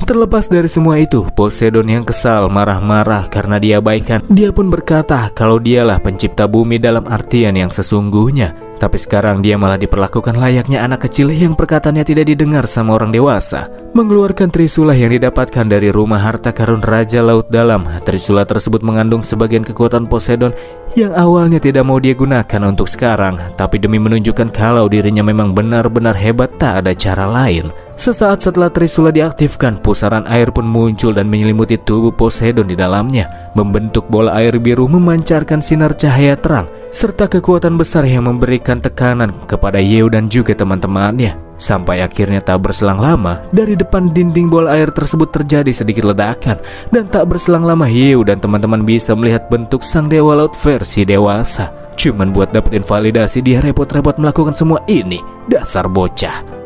Terlepas dari semua itu, Poseidon yang kesal marah-marah karena diabaikan. Dia pun berkata kalau dialah pencipta bumi dalam artian yang sesungguhnya. Tapi sekarang dia malah diperlakukan layaknya anak kecil yang perkataannya tidak didengar sama orang dewasa. Mengeluarkan Trisula yang didapatkan dari rumah harta karun Raja Laut Dalam. Trisula tersebut mengandung sebagian kekuatan Poseidon yang awalnya tidak mau dia gunakan untuk sekarang. Tapi demi menunjukkan kalau dirinya memang benar-benar hebat, tak ada cara lain. Sesaat setelah Trisula diaktifkan, pusaran air pun muncul dan menyelimuti tubuh Poseidon di dalamnya, membentuk bola air biru memancarkan sinar cahaya terang, serta kekuatan besar yang memberikan tekanan kepada Yeo dan juga teman-temannya. Sampai akhirnya tak berselang lama, dari depan dinding bola air tersebut terjadi sedikit ledakan, dan tak berselang lama Yeo dan teman-teman bisa melihat bentuk sang dewa laut versi dewasa. Cuman buat dapetin validasi dia repot-repot melakukan semua ini, dasar bocah.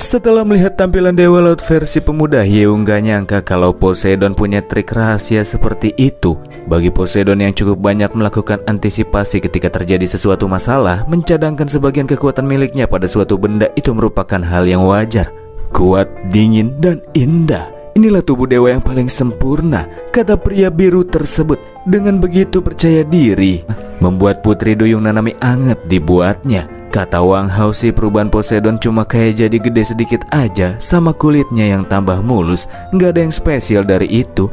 Setelah melihat tampilan Dewa Laut versi pemuda, Yeo nggak nyangka kalau Poseidon punya trik rahasia seperti itu. Bagi Poseidon yang cukup banyak melakukan antisipasi ketika terjadi sesuatu masalah, mencadangkan sebagian kekuatan miliknya pada suatu benda itu merupakan hal yang wajar. Kuat, dingin, dan indah. Inilah tubuh dewa yang paling sempurna, kata pria biru tersebut. Dengan begitu percaya diri, membuat Putri Duyung Nanami anget dibuatnya. Kata Wang Hao sih perubahan Poseidon cuma kayak jadi gede sedikit aja, sama kulitnya yang tambah mulus, nggak ada yang spesial dari itu.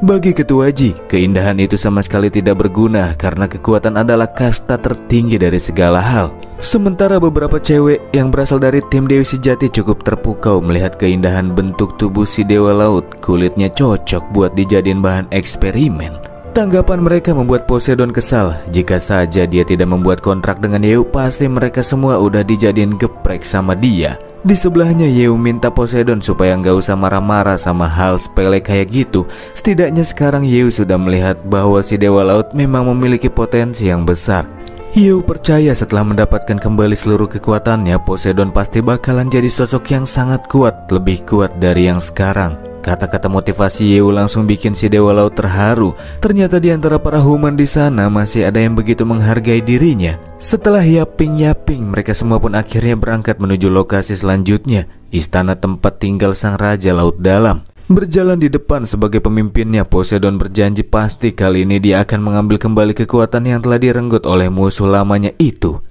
Bagi Ketua Ji, keindahan itu sama sekali tidak berguna karena kekuatan adalah kasta tertinggi dari segala hal. Sementara beberapa cewek yang berasal dari tim Dewi Sejati cukup terpukau melihat keindahan bentuk tubuh si dewa laut, kulitnya cocok buat dijadiin bahan eksperimen. Tanggapan mereka membuat Poseidon kesal. Jika saja dia tidak membuat kontrak dengan Yeo, pasti mereka semua udah dijadiin geprek sama dia. Di sebelahnya Yeo minta Poseidon supaya nggak usah marah-marah sama hal sepele kayak gitu. Setidaknya sekarang Yeo sudah melihat bahwa si dewa laut memang memiliki potensi yang besar. Yeo percaya setelah mendapatkan kembali seluruh kekuatannya, Poseidon pasti bakalan jadi sosok yang sangat kuat, lebih kuat dari yang sekarang. Kata-kata motivasi Yeo langsung bikin si dewa laut terharu. Ternyata di antara para human di sana masih ada yang begitu menghargai dirinya. Setelah yaping-yaping, mereka semua pun akhirnya berangkat menuju lokasi selanjutnya, istana tempat tinggal sang Raja Laut Dalam. Berjalan di depan sebagai pemimpinnya, Poseidon berjanji pasti kali ini dia akan mengambil kembali kekuatan yang telah direnggut oleh musuh lamanya itu.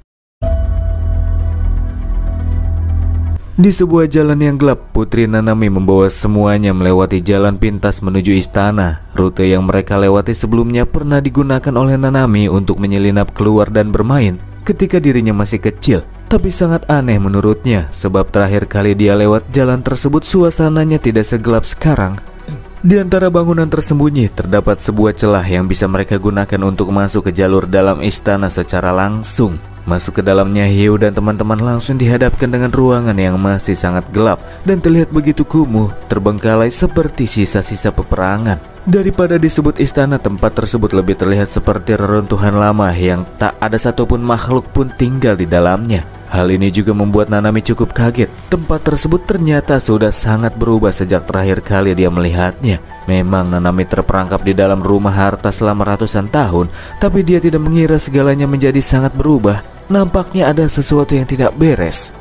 Di sebuah jalan yang gelap, Putri Nanami membawa semuanya melewati jalan pintas menuju istana. Rute yang mereka lewati sebelumnya pernah digunakan oleh Nanami untuk menyelinap keluar dan bermain ketika dirinya masih kecil. Tapi sangat aneh menurutnya, sebab terakhir kali dia lewat jalan tersebut suasananya tidak segelap sekarang. Di antara bangunan tersembunyi terdapat sebuah celah yang bisa mereka gunakan untuk masuk ke jalur dalam istana secara langsung. Masuk ke dalamnya, Yeo dan teman-teman langsung dihadapkan dengan ruangan yang masih sangat gelap dan terlihat begitu kumuh, terbengkalai seperti sisa-sisa peperangan. Daripada disebut istana, tempat tersebut lebih terlihat seperti reruntuhan lama yang tak ada satupun makhluk pun tinggal di dalamnya. Hal ini juga membuat Nanami cukup kaget. Tempat tersebut ternyata sudah sangat berubah sejak terakhir kali dia melihatnya. Memang Nanami terperangkap di dalam rumah harta selama ratusan tahun, tapi dia tidak mengira segalanya menjadi sangat berubah. Nampaknya ada sesuatu yang tidak beres.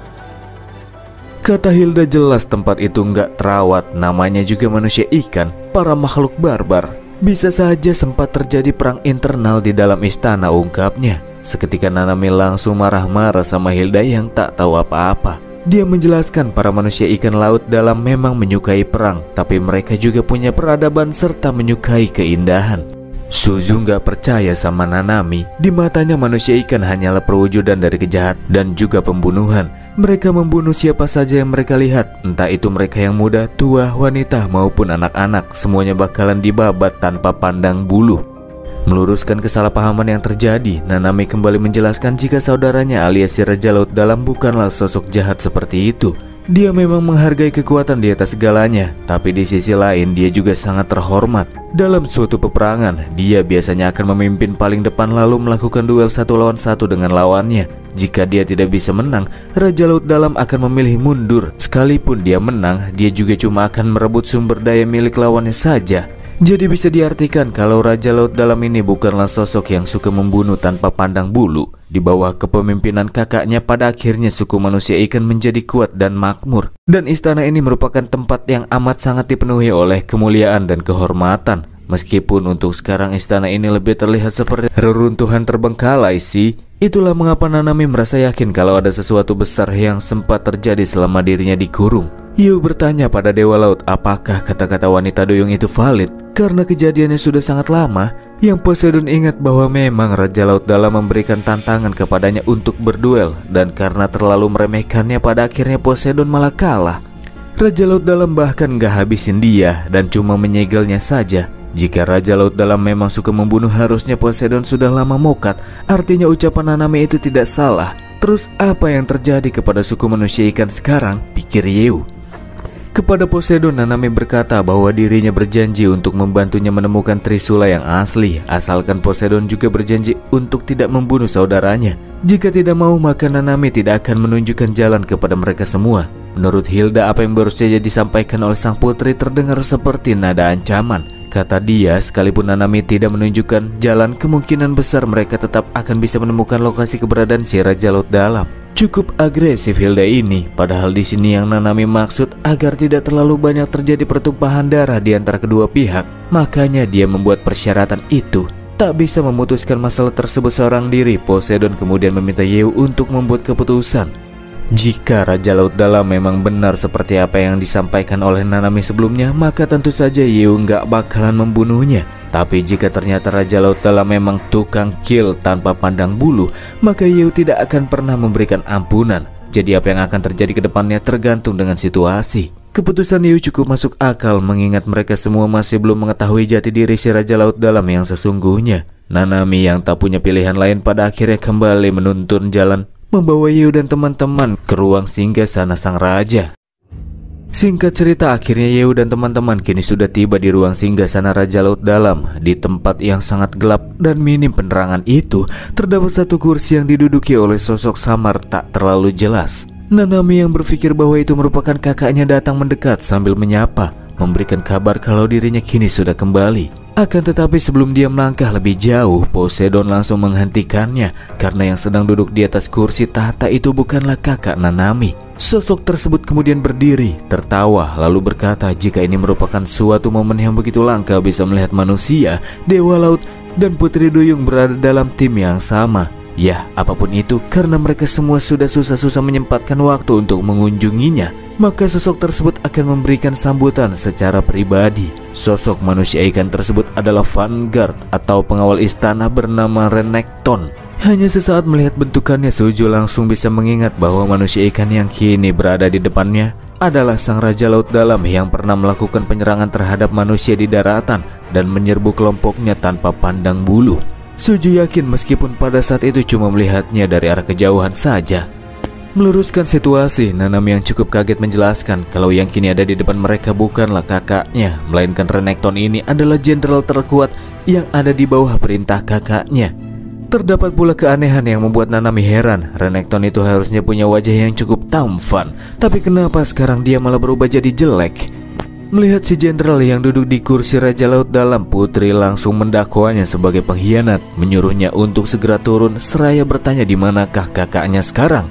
Kata Hilda, jelas tempat itu nggak terawat. Namanya juga manusia ikan, para makhluk barbar. Bisa saja sempat terjadi perang internal di dalam istana, ungkapnya. Seketika Nanami langsung marah-marah sama Hilda yang tak tahu apa-apa. Dia menjelaskan para manusia ikan laut dalam memang menyukai perang, tapi mereka juga punya peradaban serta menyukai keindahan. Suzu nggak percaya sama Nanami. Di matanya manusia ikan hanyalah perwujudan dari kejahatan dan juga pembunuhan. Mereka membunuh siapa saja yang mereka lihat, entah itu mereka yang muda, tua, wanita maupun anak-anak. Semuanya bakalan dibabat tanpa pandang bulu. Meluruskan kesalahpahaman yang terjadi, Nanami kembali menjelaskan jika saudaranya alias si Raja Laut Dalam bukanlah sosok jahat seperti itu. Dia memang menghargai kekuatan di atas segalanya, tapi di sisi lain dia juga sangat terhormat. Dalam suatu peperangan, dia biasanya akan memimpin paling depan lalu melakukan duel 1 lawan 1 dengan lawannya. Jika dia tidak bisa menang, Raja Laut Dalam akan memilih mundur. Sekalipun dia menang, dia juga cuma akan merebut sumber daya milik lawannya saja. Jadi bisa diartikan kalau Raja Laut Dalam ini bukanlah sosok yang suka membunuh tanpa pandang bulu. Di bawah kepemimpinan kakaknya, pada akhirnya suku manusia ikan menjadi kuat dan makmur. Dan istana ini merupakan tempat yang amat sangat dipenuhi oleh kemuliaan dan kehormatan. Meskipun untuk sekarang istana ini lebih terlihat seperti reruntuhan terbengkalai sih. Itulah mengapa Nanami merasa yakin kalau ada sesuatu besar yang sempat terjadi selama dirinya dikurung. Yu bertanya pada Dewa Laut apakah kata-kata wanita duyung itu valid. Karena kejadiannya sudah sangat lama, yang Poseidon ingat bahwa memang Raja Laut Dalam memberikan tantangan kepadanya untuk berduel. Dan karena terlalu meremehkannya, pada akhirnya Poseidon malah kalah. Raja Laut Dalam bahkan gak habisin dia dan cuma menyegelnya saja. Jika Raja Laut Dalam memang suka membunuh, harusnya Poseidon sudah lama mokat. Artinya ucapan Nanami itu tidak salah. Terus apa yang terjadi kepada suku manusia ikan sekarang? Pikir Yu. Kepada Poseidon, Nanami berkata bahwa dirinya berjanji untuk membantunya menemukan Trisula yang asli, asalkan Poseidon juga berjanji untuk tidak membunuh saudaranya. Jika tidak mau, maka Nanami tidak akan menunjukkan jalan kepada mereka semua. Menurut Hilda, apa yang baru saja disampaikan oleh sang putri terdengar seperti nada ancaman. Kata dia, sekalipun Nanami tidak menunjukkan jalan, kemungkinan besar mereka tetap akan bisa menemukan lokasi keberadaan si Raja Laut Dalam. Cukup agresif Hilda ini, padahal di sini yang Nanami maksud agar tidak terlalu banyak terjadi pertumpahan darah di antara kedua pihak. Makanya dia membuat persyaratan itu. Tak bisa memutuskan masalah tersebut seorang diri, Poseidon kemudian meminta Yu untuk membuat keputusan. Jika Raja Laut Dalam memang benar seperti apa yang disampaikan oleh Nanami sebelumnya, maka tentu saja Yu nggak bakalan membunuhnya. Tapi jika ternyata Raja Laut Dalam memang tukang kill tanpa pandang bulu, maka Yu tidak akan pernah memberikan ampunan. Jadi apa yang akan terjadi ke depannya tergantung dengan situasi. Keputusan Yu cukup masuk akal mengingat mereka semua masih belum mengetahui jati diri si Raja Laut Dalam yang sesungguhnya. Nanami yang tak punya pilihan lain pada akhirnya kembali menuntun jalan, membawa Yu dan teman-teman ke ruang singgasana sang raja. Singkat cerita, akhirnya Yu dan teman-teman kini sudah tiba di ruang singgasana Raja Laut Dalam. Di tempat yang sangat gelap dan minim penerangan itu, terdapat satu kursi yang diduduki oleh sosok samar tak terlalu jelas. Nanami yang berpikir bahwa itu merupakan kakaknya datang mendekat sambil menyapa, memberikan kabar kalau dirinya kini sudah kembali. Akan tetapi sebelum dia melangkah lebih jauh, Poseidon langsung menghentikannya karena yang sedang duduk di atas kursi tahta itu bukanlah kakak Nanami. Sosok tersebut kemudian berdiri, tertawa, lalu berkata jika ini merupakan suatu momen yang begitu langka bisa melihat manusia, Dewa Laut, dan Putri Duyung berada dalam tim yang sama. Ya, apapun itu, karena mereka semua sudah susah-susah menyempatkan waktu untuk mengunjunginya, maka sosok tersebut akan memberikan sambutan secara pribadi. Sosok manusia ikan tersebut adalah Vanguard atau pengawal istana bernama Renekton. Hanya sesaat melihat bentukannya, Suju langsung bisa mengingat bahwa manusia ikan yang kini berada di depannya adalah sang Raja Laut Dalam yang pernah melakukan penyerangan terhadap manusia di daratan dan menyerbu kelompoknya tanpa pandang bulu. Suju yakin meskipun pada saat itu cuma melihatnya dari arah kejauhan saja. Meluruskan situasi, Nanami yang cukup kaget menjelaskan kalau yang kini ada di depan mereka bukanlah kakaknya, melainkan Renekton ini adalah jenderal terkuat yang ada di bawah perintah kakaknya. Terdapat pula keanehan yang membuat Nanami heran. Renekton itu harusnya punya wajah yang cukup tampan, tapi kenapa sekarang dia malah berubah jadi jelek? Melihat si jenderal yang duduk di kursi Raja Laut Dalam, Putri langsung mendakwanya sebagai pengkhianat, menyuruhnya untuk segera turun seraya bertanya di manakah kakaknya sekarang.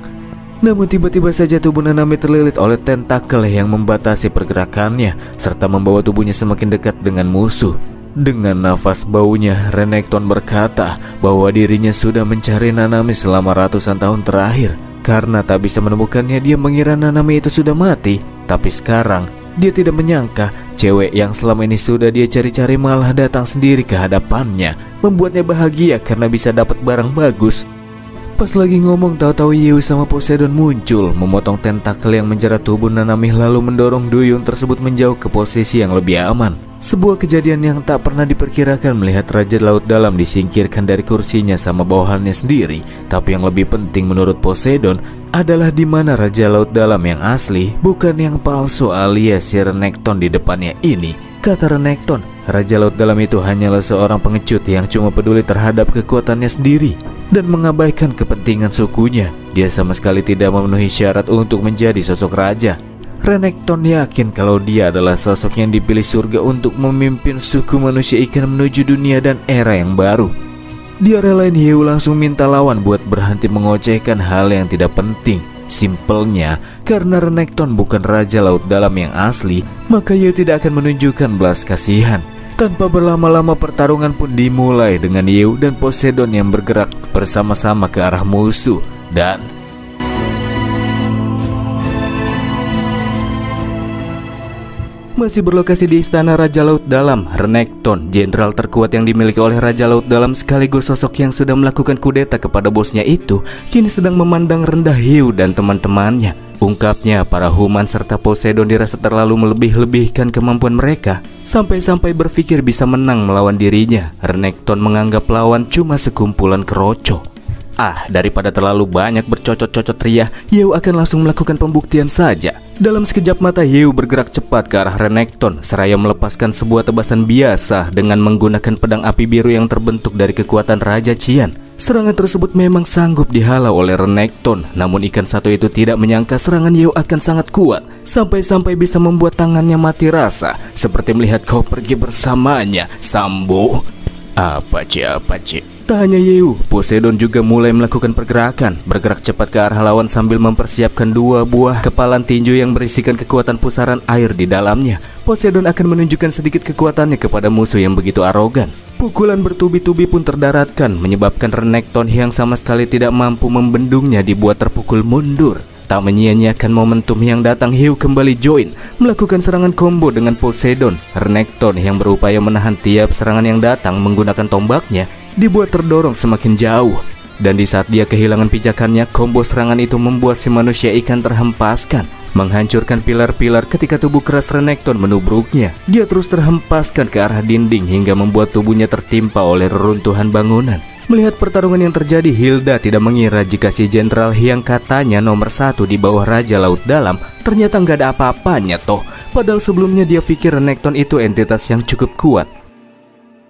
Namun tiba-tiba saja tubuh Nanami terlilit oleh tentakel yang membatasi pergerakannya serta membawa tubuhnya semakin dekat dengan musuh. Dengan nafas baunya, Renekton berkata bahwa dirinya sudah mencari Nanami selama ratusan tahun terakhir. Karena tak bisa menemukannya, dia mengira Nanami itu sudah mati. Tapi sekarang, dia tidak menyangka cewek yang selama ini sudah dia cari-cari malah datang sendiri ke hadapannya, membuatnya bahagia karena bisa dapat barang bagus. Pas lagi ngomong, tahu-tahu Yu sama Poseidon muncul, memotong tentakel yang menjerat tubuh Nanami lalu mendorong duyung tersebut menjauh ke posisi yang lebih aman. Sebuah kejadian yang tak pernah diperkirakan melihat Raja Laut Dalam disingkirkan dari kursinya sama bawahannya sendiri. Tapi yang lebih penting menurut Poseidon adalah di mana Raja Laut Dalam yang asli, bukan yang palsu alias si Renekton di depannya ini. Kata Renekton, Raja Laut Dalam itu hanyalah seorang pengecut yang cuma peduli terhadap kekuatannya sendiri dan mengabaikan kepentingan sukunya. Dia sama sekali tidak memenuhi syarat untuk menjadi sosok raja. Renekton yakin kalau dia adalah sosok yang dipilih surga untuk memimpin suku manusia ikan menuju dunia dan era yang baru. Dia relain Hieu langsung minta lawan buat berhenti mengocehkan hal yang tidak penting. Simpelnya, karena Renekton bukan Raja Laut Dalam yang asli, maka Hieu tidak akan menunjukkan belas kasihan. Tanpa berlama-lama pertarungan pun dimulai dengan Hieu dan Poseidon yang bergerak bersama-sama ke arah musuh. Dan masih berlokasi di istana Raja Laut Dalam, Renekton, jenderal terkuat yang dimiliki oleh Raja Laut Dalam sekaligus sosok yang sudah melakukan kudeta kepada bosnya itu, kini sedang memandang rendah Hieu dan teman-temannya. Ungkapnya, para Human serta Poseidon dirasa terlalu melebih-lebihkan kemampuan mereka, sampai-sampai berpikir bisa menang melawan dirinya. Renekton menganggap lawan cuma sekumpulan keroco. Daripada terlalu banyak bercocot-cocot ria, Hieu akan langsung melakukan pembuktian saja. Dalam sekejap mata Hieu bergerak cepat ke arah Renekton, seraya melepaskan sebuah tebasan biasa dengan menggunakan pedang api biru yang terbentuk dari kekuatan Raja Qian. Serangan tersebut memang sanggup dihalau oleh Renekton, namun ikan satu itu tidak menyangka serangan Hieu akan sangat kuat, sampai-sampai bisa membuat tangannya mati rasa, seperti melihat kau pergi bersamanya, Sambo. Apa cik? Tak hanya Hieu, Poseidon juga mulai melakukan pergerakan, bergerak cepat ke arah lawan sambil mempersiapkan dua buah kepalan tinju yang berisikan kekuatan pusaran air di dalamnya. Poseidon akan menunjukkan sedikit kekuatannya kepada musuh yang begitu arogan. Pukulan bertubi-tubi pun terdaratkan, menyebabkan Renekton yang sama sekali tidak mampu membendungnya dibuat terpukul mundur. Tak menyia-nyiakan momentum yang datang, Hieu kembali join, melakukan serangan combo dengan Poseidon. Renekton yang berupaya menahan tiap serangan yang datang menggunakan tombaknya, dibuat terdorong semakin jauh. Dan di saat dia kehilangan pijakannya, combo serangan itu membuat si manusia ikan terhempaskan, menghancurkan pilar-pilar ketika tubuh keras Renekton menubruknya. Dia terus terhempaskan ke arah dinding hingga membuat tubuhnya tertimpa oleh reruntuhan bangunan. Melihat pertarungan yang terjadi, Hilda tidak mengira jika si jenderal yang katanya nomor 1 di bawah Raja Laut Dalam ternyata nggak ada apa-apanya toh. Padahal sebelumnya dia pikir Renekton itu entitas yang cukup kuat.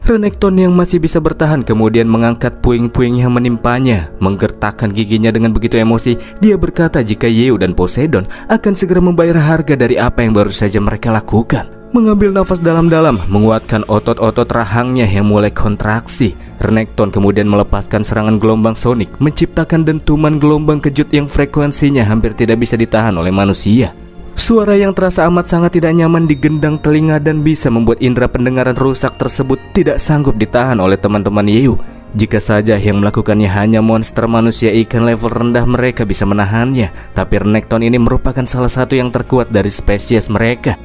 Renekton yang masih bisa bertahan kemudian mengangkat puing-puing yang menimpanya. Menggertakkan giginya dengan begitu emosi, dia berkata jika Hieu dan Poseidon akan segera membayar harga dari apa yang baru saja mereka lakukan. Mengambil nafas dalam-dalam, menguatkan otot-otot rahangnya yang mulai kontraksi, Renekton kemudian melepaskan serangan gelombang sonik, menciptakan dentuman gelombang kejut yang frekuensinya hampir tidak bisa ditahan oleh manusia. Suara yang terasa amat sangat tidak nyaman digendang telinga dan bisa membuat indera pendengaran rusak tersebut tidak sanggup ditahan oleh teman-teman Hieu. Jika saja yang melakukannya hanya monster manusia ikan level rendah, mereka bisa menahannya. Tapi Renekton ini merupakan salah satu yang terkuat dari spesies mereka.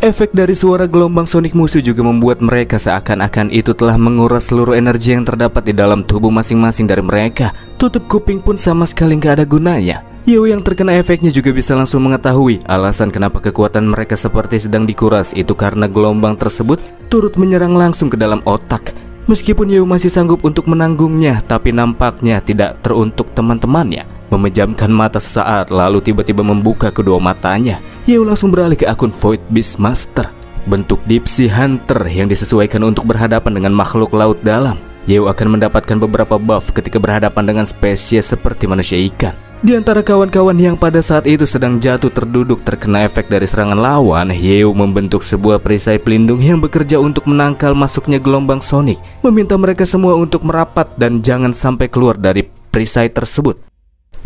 Efek dari suara gelombang sonik musuh juga membuat mereka seakan-akan itu telah menguras seluruh energi yang terdapat di dalam tubuh masing-masing dari mereka. Tutup kuping pun sama sekali nggak ada gunanya. Hieu yang terkena efeknya juga bisa langsung mengetahui alasan kenapa kekuatan mereka seperti sedang dikuras. Itu karena gelombang tersebut turut menyerang langsung ke dalam otak. Meskipun Hieu masih sanggup untuk menanggungnya, tapi nampaknya tidak teruntuk teman-temannya. Memejamkan mata sesaat, lalu tiba-tiba membuka kedua matanya. Hieu langsung beralih ke akun Void Beastmaster, bentuk Deep Sea Hunter yang disesuaikan untuk berhadapan dengan makhluk laut dalam. Hieu akan mendapatkan beberapa buff ketika berhadapan dengan spesies seperti manusia ikan. Di antara kawan-kawan yang pada saat itu sedang jatuh terduduk terkena efek dari serangan lawan, Hieu membentuk sebuah perisai pelindung yang bekerja untuk menangkal masuknya gelombang sonik, meminta mereka semua untuk merapat dan jangan sampai keluar dari perisai tersebut.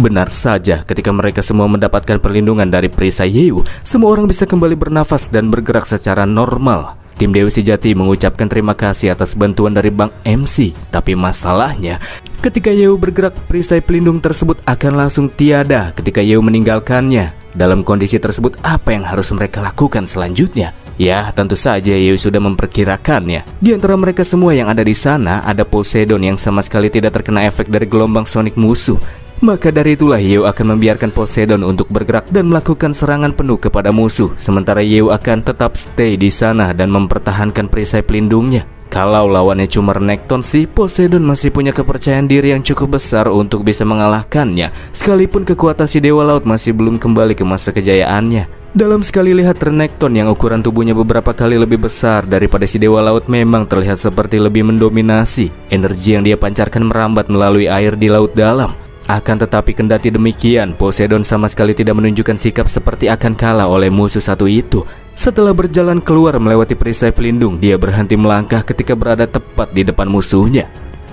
Benar saja, ketika mereka semua mendapatkan perlindungan dari perisai Hieu, semua orang bisa kembali bernafas dan bergerak secara normal. Tim Dewi Sejati mengucapkan terima kasih atas bantuan dari Bang MC. Tapi masalahnya, ketika Hieu bergerak, perisai pelindung tersebut akan langsung tiada ketika Hieu meninggalkannya. Dalam kondisi tersebut, apa yang harus mereka lakukan selanjutnya? Ya, tentu saja Hieu sudah memperkirakannya. Di antara mereka semua yang ada di sana, ada Poseidon yang sama sekali tidak terkena efek dari gelombang sonik musuh. Maka dari itulah Hieu akan membiarkan Poseidon untuk bergerak dan melakukan serangan penuh kepada musuh. Sementara Hieu akan tetap stay di sana dan mempertahankan perisai pelindungnya. Kalau lawannya cuma Renekton sih, Poseidon masih punya kepercayaan diri yang cukup besar untuk bisa mengalahkannya. Sekalipun kekuatan si Dewa Laut masih belum kembali ke masa kejayaannya. Dalam sekali lihat Renekton yang ukuran tubuhnya beberapa kali lebih besar daripada si Dewa Laut memang terlihat seperti lebih mendominasi. Energi yang dia pancarkan merambat melalui air di laut dalam. Akan tetapi kendati demikian, Poseidon sama sekali tidak menunjukkan sikap seperti akan kalah oleh musuh satu itu. Setelah berjalan keluar melewati perisai pelindung, dia berhenti melangkah ketika berada tepat di depan musuhnya.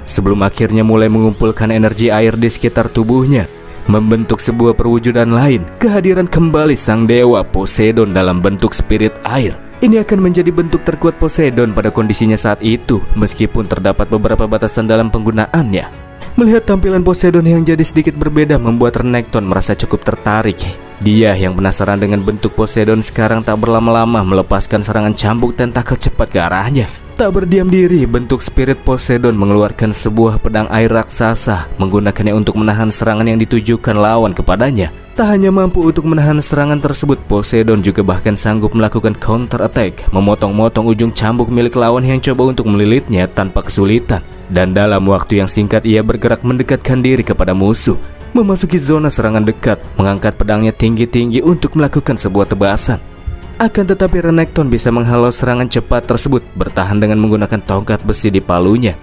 Sebelum akhirnya mulai mengumpulkan energi air di sekitar tubuhnya, membentuk sebuah perwujudan lain, kehadiran kembali sang dewa Poseidon dalam bentuk spirit air. Ini akan menjadi bentuk terkuat Poseidon pada kondisinya saat itu, meskipun terdapat beberapa batasan dalam penggunaannya. Melihat tampilan Poseidon yang jadi sedikit berbeda membuat Renekton merasa cukup tertarik. Dia yang penasaran dengan bentuk Poseidon sekarang tak berlama-lama melepaskan serangan cambuk tentakel cepat ke arahnya. Tak berdiam diri, bentuk spirit Poseidon mengeluarkan sebuah pedang air raksasa, menggunakannya untuk menahan serangan yang ditujukan lawan kepadanya. Tak hanya mampu untuk menahan serangan tersebut, Poseidon juga bahkan sanggup melakukan counter attack, memotong-motong ujung cambuk milik lawan yang coba untuk melilitnya tanpa kesulitan. Dan dalam waktu yang singkat ia bergerak mendekatkan diri kepada musuh, memasuki zona serangan dekat, mengangkat pedangnya tinggi-tinggi untuk melakukan sebuah tebasan. Akan tetapi Renekton bisa menghalau serangan cepat tersebut, bertahan dengan menggunakan tongkat besi di palunya.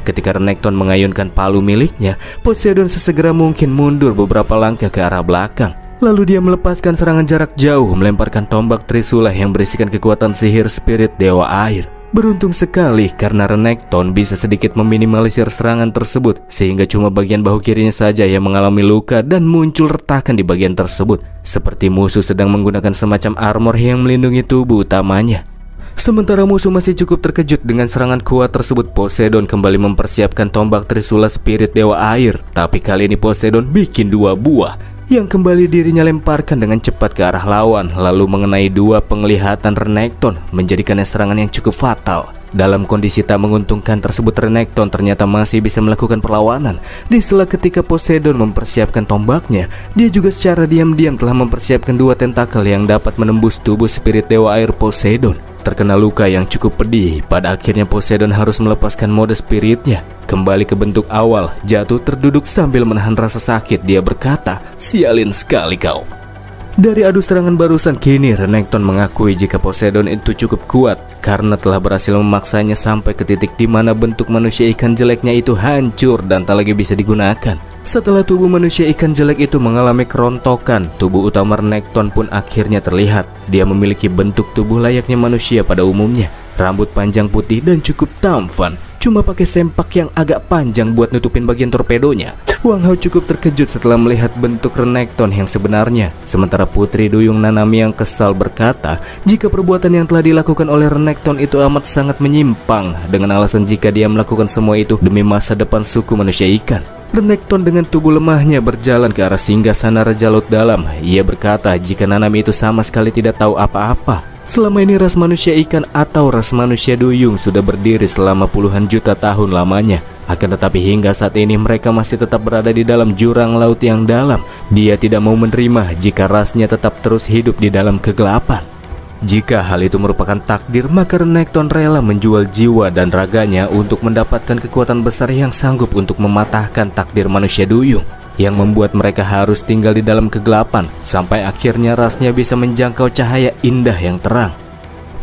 Ketika Renekton mengayunkan palu miliknya, Poseidon sesegera mungkin mundur beberapa langkah ke arah belakang. Lalu dia melepaskan serangan jarak jauh, melemparkan tombak Trisula yang berisikan kekuatan sihir spirit dewa air. Beruntung sekali karena Renekton bisa sedikit meminimalisir serangan tersebut, sehingga cuma bagian bahu kirinya saja yang mengalami luka dan muncul retakan di bagian tersebut, seperti musuh sedang menggunakan semacam armor yang melindungi tubuh utamanya. Sementara musuh masih cukup terkejut dengan serangan kuat tersebut, Poseidon kembali mempersiapkan tombak Trisula spirit dewa air. Tapi kali ini Poseidon bikin 2 buah yang kembali dirinya lemparkan dengan cepat ke arah lawan, lalu mengenai 2 penglihatan Renekton, menjadikannya serangan yang cukup fatal. Dalam kondisi tak menguntungkan tersebut, Renekton ternyata masih bisa melakukan perlawanan. Di sela ketika Poseidon mempersiapkan tombaknya, dia juga secara diam-diam telah mempersiapkan 2 tentakel yang dapat menembus tubuh spirit dewa air Poseidon. Terkena luka yang cukup pedih, pada akhirnya Poseidon harus melepaskan mode spiritnya, kembali ke bentuk awal, jatuh terduduk sambil menahan rasa sakit. Dia berkata, "Sialin sekali kau." Dari adu serangan barusan, kini Renekton mengakui jika Poseidon itu cukup kuat karena telah berhasil memaksanya sampai ke titik di mana bentuk manusia ikan jeleknya itu hancur dan tak lagi bisa digunakan. Setelah tubuh manusia ikan jelek itu mengalami kerontokan, tubuh utama Renekton pun akhirnya terlihat. Dia memiliki bentuk tubuh layaknya manusia pada umumnya, rambut panjang putih dan cukup tampan, cuma pakai sempak yang agak panjang buat nutupin bagian torpedonya. Wang Hao cukup terkejut setelah melihat bentuk Renekton yang sebenarnya. Sementara Putri Duyung Nanami yang kesal berkata jika perbuatan yang telah dilakukan oleh Renekton itu amat sangat menyimpang, dengan alasan jika dia melakukan semua itu demi masa depan suku manusia ikan. Renekton dengan tubuh lemahnya berjalan ke arah singgasana Raja Laut Dalam. Ia berkata jika Nanami itu sama sekali tidak tahu apa-apa. Selama ini ras manusia ikan atau ras manusia duyung sudah berdiri selama puluhan juta tahun lamanya. Akan tetapi hingga saat ini mereka masih tetap berada di dalam jurang laut yang dalam. Dia tidak mau menerima jika rasnya tetap terus hidup di dalam kegelapan. Jika hal itu merupakan takdir, maka Renekton rela menjual jiwa dan raganya untuk mendapatkan kekuatan besar yang sanggup untuk mematahkan takdir manusia duyung, yang membuat mereka harus tinggal di dalam kegelapan sampai akhirnya rasnya bisa menjangkau cahaya indah yang terang.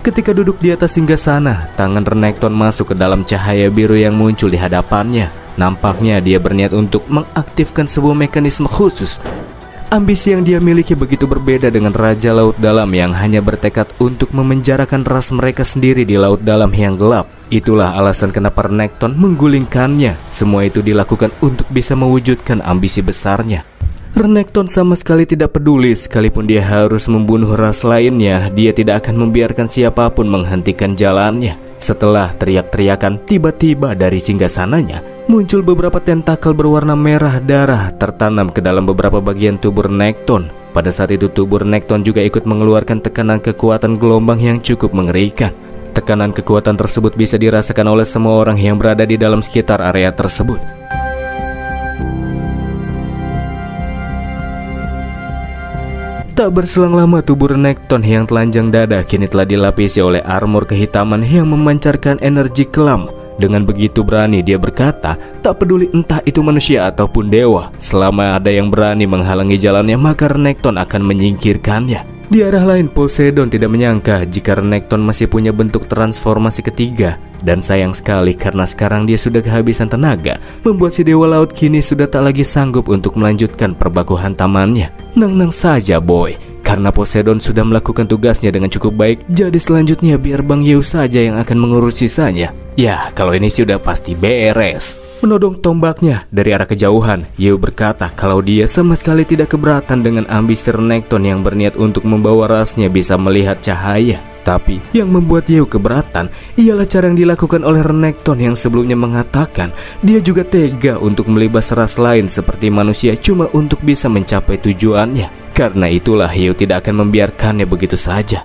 Ketika duduk di atas singgasana, tangan Renekton masuk ke dalam cahaya biru yang muncul di hadapannya. Nampaknya dia berniat untuk mengaktifkan sebuah mekanisme khusus. Ambisi yang dia miliki begitu berbeda dengan Raja Laut Dalam yang hanya bertekad untuk memenjarakan ras mereka sendiri di Laut Dalam yang gelap. Itulah alasan kenapa Renekton menggulingkannya. Semua itu dilakukan untuk bisa mewujudkan ambisi besarnya. Renekton sama sekali tidak peduli, sekalipun dia harus membunuh ras lainnya, dia tidak akan membiarkan siapapun menghentikan jalannya. Setelah teriak-teriakan, tiba-tiba dari singgasananya muncul beberapa tentakel berwarna merah darah tertanam ke dalam beberapa bagian tubuh Renekton. Pada saat itu tubuh Renekton juga ikut mengeluarkan tekanan kekuatan gelombang yang cukup mengerikan. Tekanan kekuatan tersebut bisa dirasakan oleh semua orang yang berada di dalam sekitar area tersebut. Tak berselang lama tubuh Renekton yang telanjang dada kini telah dilapisi oleh armor kehitaman yang memancarkan energi kelam. Dengan begitu berani dia berkata, tak peduli entah itu manusia ataupun dewa, selama ada yang berani menghalangi jalannya maka Renekton akan menyingkirkannya. Di arah lain, Poseidon tidak menyangka jika Renekton masih punya bentuk transformasi ketiga. Dan sayang sekali karena sekarang dia sudah kehabisan tenaga, membuat si Dewa Laut kini sudah tak lagi sanggup untuk melanjutkan perbaku hantamannya. Nang-nang saja boy, karena Poseidon sudah melakukan tugasnya dengan cukup baik, jadi selanjutnya biar Bang Yew saja yang akan mengurus sisanya. Ya, kalau ini sudah pasti beres. Menodong tombaknya dari arah kejauhan, Yew berkata kalau dia sama sekali tidak keberatan dengan ambisi Renekton yang berniat untuk membawa rasnya bisa melihat cahaya. Tapi yang membuat Yew keberatan ialah cara yang dilakukan oleh Renekton yang sebelumnya mengatakan dia juga tega untuk melibas ras lain seperti manusia cuma untuk bisa mencapai tujuannya. Karena itulah Yew tidak akan membiarkannya begitu saja.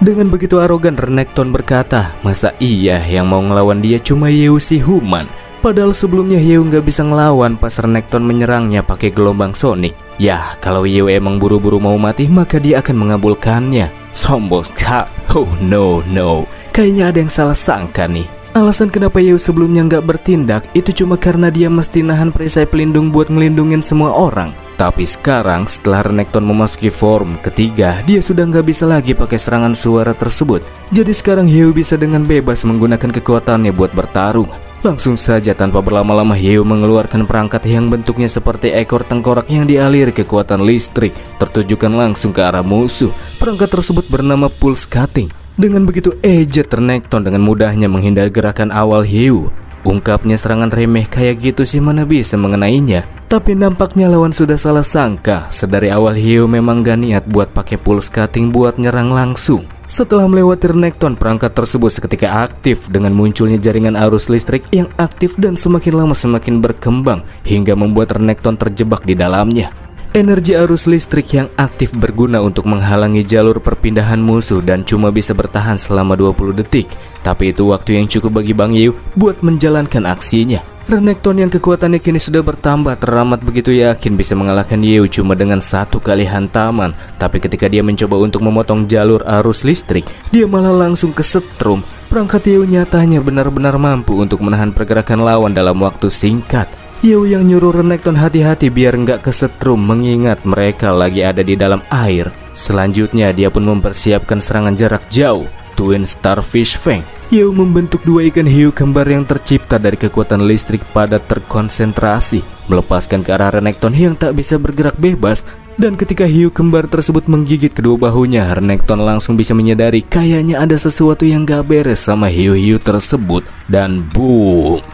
Dengan begitu arogan, Renekton berkata, masa iya yang mau ngelawan dia cuma Yew si Human? Padahal sebelumnya Yew nggak bisa ngelawan pas Renekton menyerangnya pakai gelombang sonik. Ya, kalau Yew emang buru-buru mau mati, maka dia akan mengabulkannya. Sombong kak. Oh no. Kayaknya ada yang salah sangka nih. Alasan kenapa Yew sebelumnya nggak bertindak itu cuma karena dia mesti nahan perisai pelindung buat ngelindungin semua orang. Tapi sekarang setelah Renekton memasuki form ketiga, dia sudah nggak bisa lagi pakai serangan suara tersebut. Jadi sekarang Yew bisa dengan bebas menggunakan kekuatannya buat bertarung. Langsung saja tanpa berlama-lama Yew mengeluarkan perangkat yang bentuknya seperti ekor tengkorak yang dialiri kekuatan listrik, tertujukan langsung ke arah musuh. Perangkat tersebut bernama Pulse Cutting. Dengan begitu ejek Renekton dengan mudahnya menghindari gerakan awal Yew. Ungkapnya serangan remeh kayak gitu sih mana bisa mengenainya. Tapi nampaknya lawan sudah salah sangka. Sedari awal Yew memang gak niat buat pakai Pulse Cutting buat nyerang langsung. Setelah melewati Renekton, perangkat tersebut seketika aktif dengan munculnya jaringan arus listrik yang aktif dan semakin lama semakin berkembang hingga membuat Renekton terjebak di dalamnya. Energi arus listrik yang aktif berguna untuk menghalangi jalur perpindahan musuh dan cuma bisa bertahan selama 20 detik. Tapi itu waktu yang cukup bagi Bang Yew buat menjalankan aksinya. Renekton yang kekuatannya kini sudah bertambah teramat begitu yakin bisa mengalahkan Yew cuma dengan satu kali hantaman. Tapi ketika dia mencoba untuk memotong jalur arus listrik, dia malah langsung kesetrum. Perangkat Yew nyatanya benar-benar mampu untuk menahan pergerakan lawan dalam waktu singkat. Yew yang nyuruh Renekton hati-hati biar nggak kesetrum mengingat mereka lagi ada di dalam air. Selanjutnya dia pun mempersiapkan serangan jarak jauh, Twin Starfish Fang. Yew membentuk dua ikan hiu kembar yang tercipta dari kekuatan listrik pada terkonsentrasi, melepaskan ke arah Renekton yang tak bisa bergerak bebas. Dan ketika hiu kembar tersebut menggigit kedua bahunya, Renekton langsung bisa menyadari kayaknya ada sesuatu yang gak beres sama hiu-hiu tersebut. Dan boom!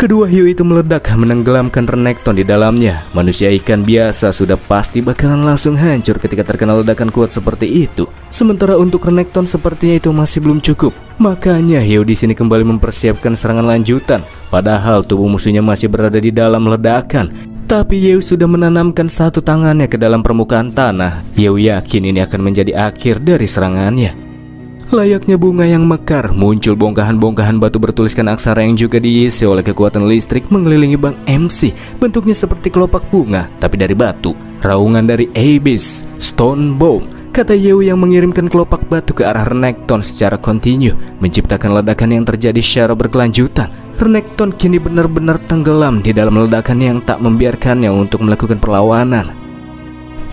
Kedua hiu itu meledak menenggelamkan Renekton di dalamnya. Manusia ikan biasa sudah pasti bakalan langsung hancur ketika terkena ledakan kuat seperti itu. Sementara untuk Renekton sepertinya itu masih belum cukup. Makanya hiu di sini kembali mempersiapkan serangan lanjutan. Padahal tubuh musuhnya masih berada di dalam ledakan. Tapi Yew sudah menanamkan satu tangannya ke dalam permukaan tanah. Yew yakin ini akan menjadi akhir dari serangannya. Layaknya bunga yang mekar, muncul bongkahan-bongkahan batu bertuliskan aksara yang juga diisi oleh kekuatan listrik mengelilingi Bang MC. Bentuknya seperti kelopak bunga, tapi dari batu. Raungan dari Abyss, Stone Bomb, kata Yew yang mengirimkan kelopak batu ke arah Renekton secara kontinu, menciptakan ledakan yang terjadi secara berkelanjutan. Renekton kini benar-benar tenggelam di dalam ledakan yang tak membiarkannya untuk melakukan perlawanan.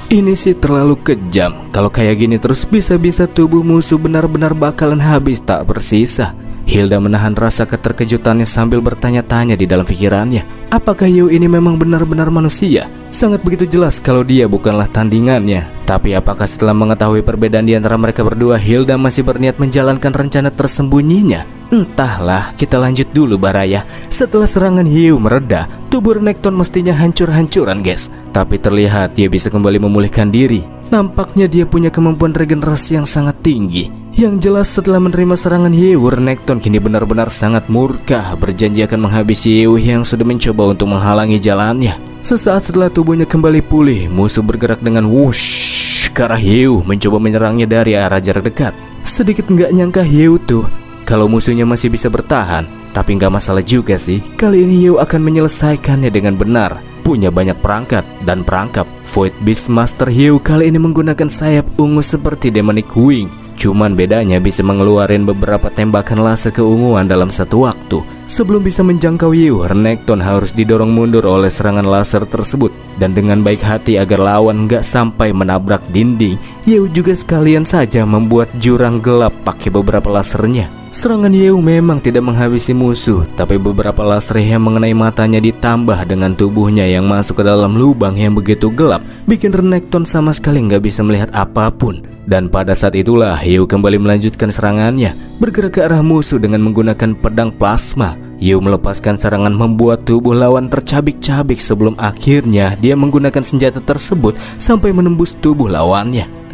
Ini sih terlalu kejam. Kalau kayak gini terus bisa-bisa tubuh musuh benar-benar bakalan habis tak bersisa. Hilda menahan rasa keterkejutannya sambil bertanya-tanya di dalam pikirannya. Apakah Yew ini memang benar-benar manusia? Sangat begitu jelas kalau dia bukanlah tandingannya. Tapi apakah setelah mengetahui perbedaan di antara mereka berdua, Hilda masih berniat menjalankan rencana tersembunyinya? Entahlah, kita lanjut dulu Baraya. Setelah serangan Yew mereda, tubuh Renekton mestinya hancur-hancuran guys. Tapi terlihat dia bisa kembali memulihkan diri. Nampaknya dia punya kemampuan regenerasi yang sangat tinggi. Yang jelas setelah menerima serangan Yew, Renekton kini benar-benar sangat murka, berjanji akan menghabisi Yew yang sudah mencoba untuk menghalangi jalannya. Sesaat setelah tubuhnya kembali pulih, musuh bergerak dengan whoosh ke arah Yew, mencoba menyerangnya dari arah jarak dekat. Sedikit nggak nyangka Yew tuh kalau musuhnya masih bisa bertahan. Tapi nggak masalah juga sih, kali ini Yew akan menyelesaikannya dengan benar. Punya banyak perangkat dan perangkap. Void Beastmaster Yew kali ini menggunakan sayap ungu seperti Demonic Wing. Cuman bedanya bisa mengeluarkan beberapa tembakan laser keunguan dalam satu waktu. Sebelum bisa menjangkau Yew, Renekton harus didorong mundur oleh serangan laser tersebut. Dan dengan baik hati agar lawan nggak sampai menabrak dinding, Yew juga sekalian saja membuat jurang gelap pakai beberapa lasernya. Serangan Yew memang tidak menghabisi musuh, tapi beberapa laser yang mengenai matanya ditambah dengan tubuhnya yang masuk ke dalam lubang yang begitu gelap, bikin Renekton sama sekali nggak bisa melihat apapun. Dan pada saat itulah Yew kembali melanjutkan serangannya, bergerak ke arah musuh dengan menggunakan pedang plasma. Yew melepaskan serangan membuat tubuh lawan tercabik-cabik sebelum akhirnya dia menggunakan senjata tersebut sampai menembus tubuh lawannya.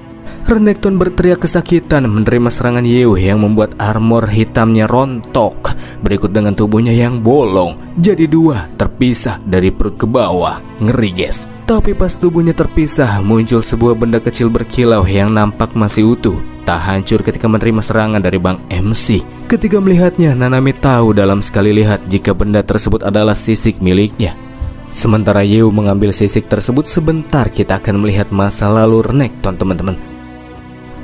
Renekton berteriak kesakitan menerima serangan Yew yang membuat armor hitamnya rontok. Berikut dengan tubuhnya yang bolong jadi dua, terpisah dari perut ke bawah. Ngeri guys. Tapi pas tubuhnya terpisah, muncul sebuah benda kecil berkilau yang nampak masih utuh. Tak hancur ketika menerima serangan dari Bang MC. Ketika melihatnya, Nanami tahu dalam sekali lihat jika benda tersebut adalah sisik miliknya. Sementara Yew mengambil sisik tersebut, sebentar kita akan melihat masa lalu Renekton, teman-teman.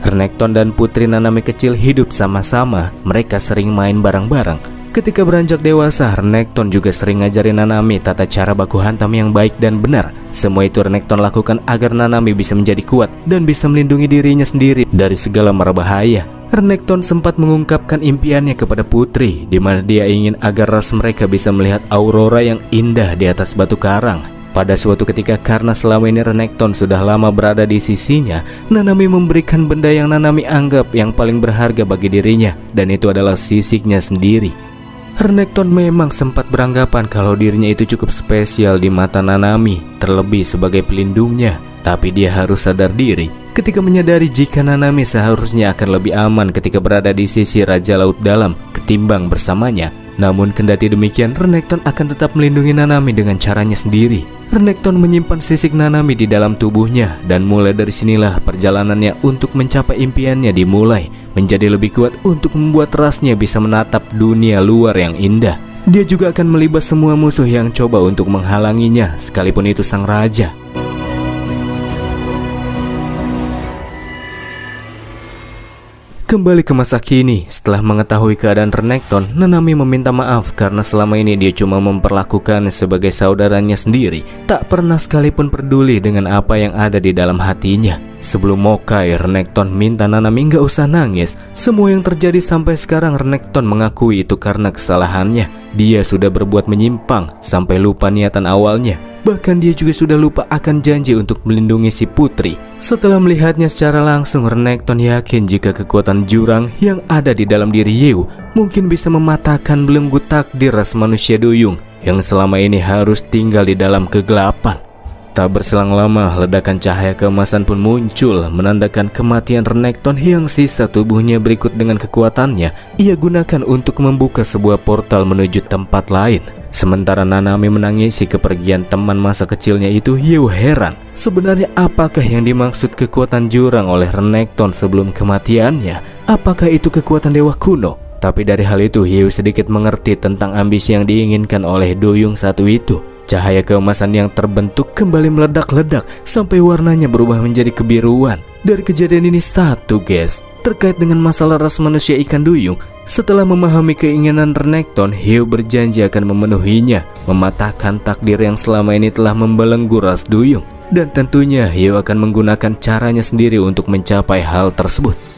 Renekton dan putri Nanami kecil hidup sama-sama. Mereka sering main bareng-bareng. Ketika beranjak dewasa, Renekton juga sering ngajarin Nanami tata cara baku hantam yang baik dan benar. Semua itu Renekton lakukan agar Nanami bisa menjadi kuat dan bisa melindungi dirinya sendiri dari segala mara bahaya. Renekton sempat mengungkapkan impiannya kepada putri, di mana dia ingin agar ras mereka bisa melihat aurora yang indah di atas batu karang. Pada suatu ketika, karena selama ini Renekton sudah lama berada di sisinya, Nanami memberikan benda yang Nanami anggap yang paling berharga bagi dirinya, dan itu adalah sisiknya sendiri. Renekton memang sempat beranggapan kalau dirinya itu cukup spesial di mata Nanami, terlebih sebagai pelindungnya. Tapi dia harus sadar diri ketika menyadari jika Nanami seharusnya akan lebih aman ketika berada di sisi Raja Laut Dalam ketimbang bersamanya. Namun kendati demikian, Renekton akan tetap melindungi Nanami dengan caranya sendiri. Renekton menyimpan sisik Nanami di dalam tubuhnya, dan mulai dari sinilah perjalanannya untuk mencapai impiannya dimulai, menjadi lebih kuat untuk membuat rasnya bisa menatap dunia luar yang indah. Dia juga akan melibas semua musuh yang coba untuk menghalanginya, sekalipun itu sang raja. Kembali ke masa kini, setelah mengetahui keadaan Renekton, Nanami meminta maaf karena selama ini dia cuma memperlakukan sebagai saudaranya sendiri, tak pernah sekalipun peduli dengan apa yang ada di dalam hatinya. Sebelum mokai, Renekton minta Nanami nggak usah nangis. Semua yang terjadi sampai sekarang Renekton mengakui itu karena kesalahannya. Dia sudah berbuat menyimpang sampai lupa niatan awalnya. Bahkan dia juga sudah lupa akan janji untuk melindungi si putri. Setelah melihatnya secara langsung, Renekton yakin jika kekuatan jurang yang ada di dalam diri Yew mungkin bisa mematahkan belenggu takdir ras manusia duyung yang selama ini harus tinggal di dalam kegelapan. Tak berselang lama, ledakan cahaya keemasan pun muncul, menandakan kematian Renekton yang sisa tubuhnya berikut dengan kekuatannya ia gunakan untuk membuka sebuah portal menuju tempat lain. Sementara Nanami menangisi kepergian teman masa kecilnya itu, Yew heran. Sebenarnya apakah yang dimaksud kekuatan jurang oleh Renekton sebelum kematiannya? Apakah itu kekuatan dewa kuno? Tapi dari hal itu, Yew sedikit mengerti tentang ambisi yang diinginkan oleh duyung satu itu. Cahaya keemasan yang terbentuk kembali meledak-ledak sampai warnanya berubah menjadi kebiruan. Dari kejadian ini satu guys, terkait dengan masalah ras manusia ikan duyung. Setelah memahami keinginan Renekton, Yew berjanji akan memenuhinya, mematahkan takdir yang selama ini telah membelenggu ras duyung. Dan tentunya Yew akan menggunakan caranya sendiri untuk mencapai hal tersebut.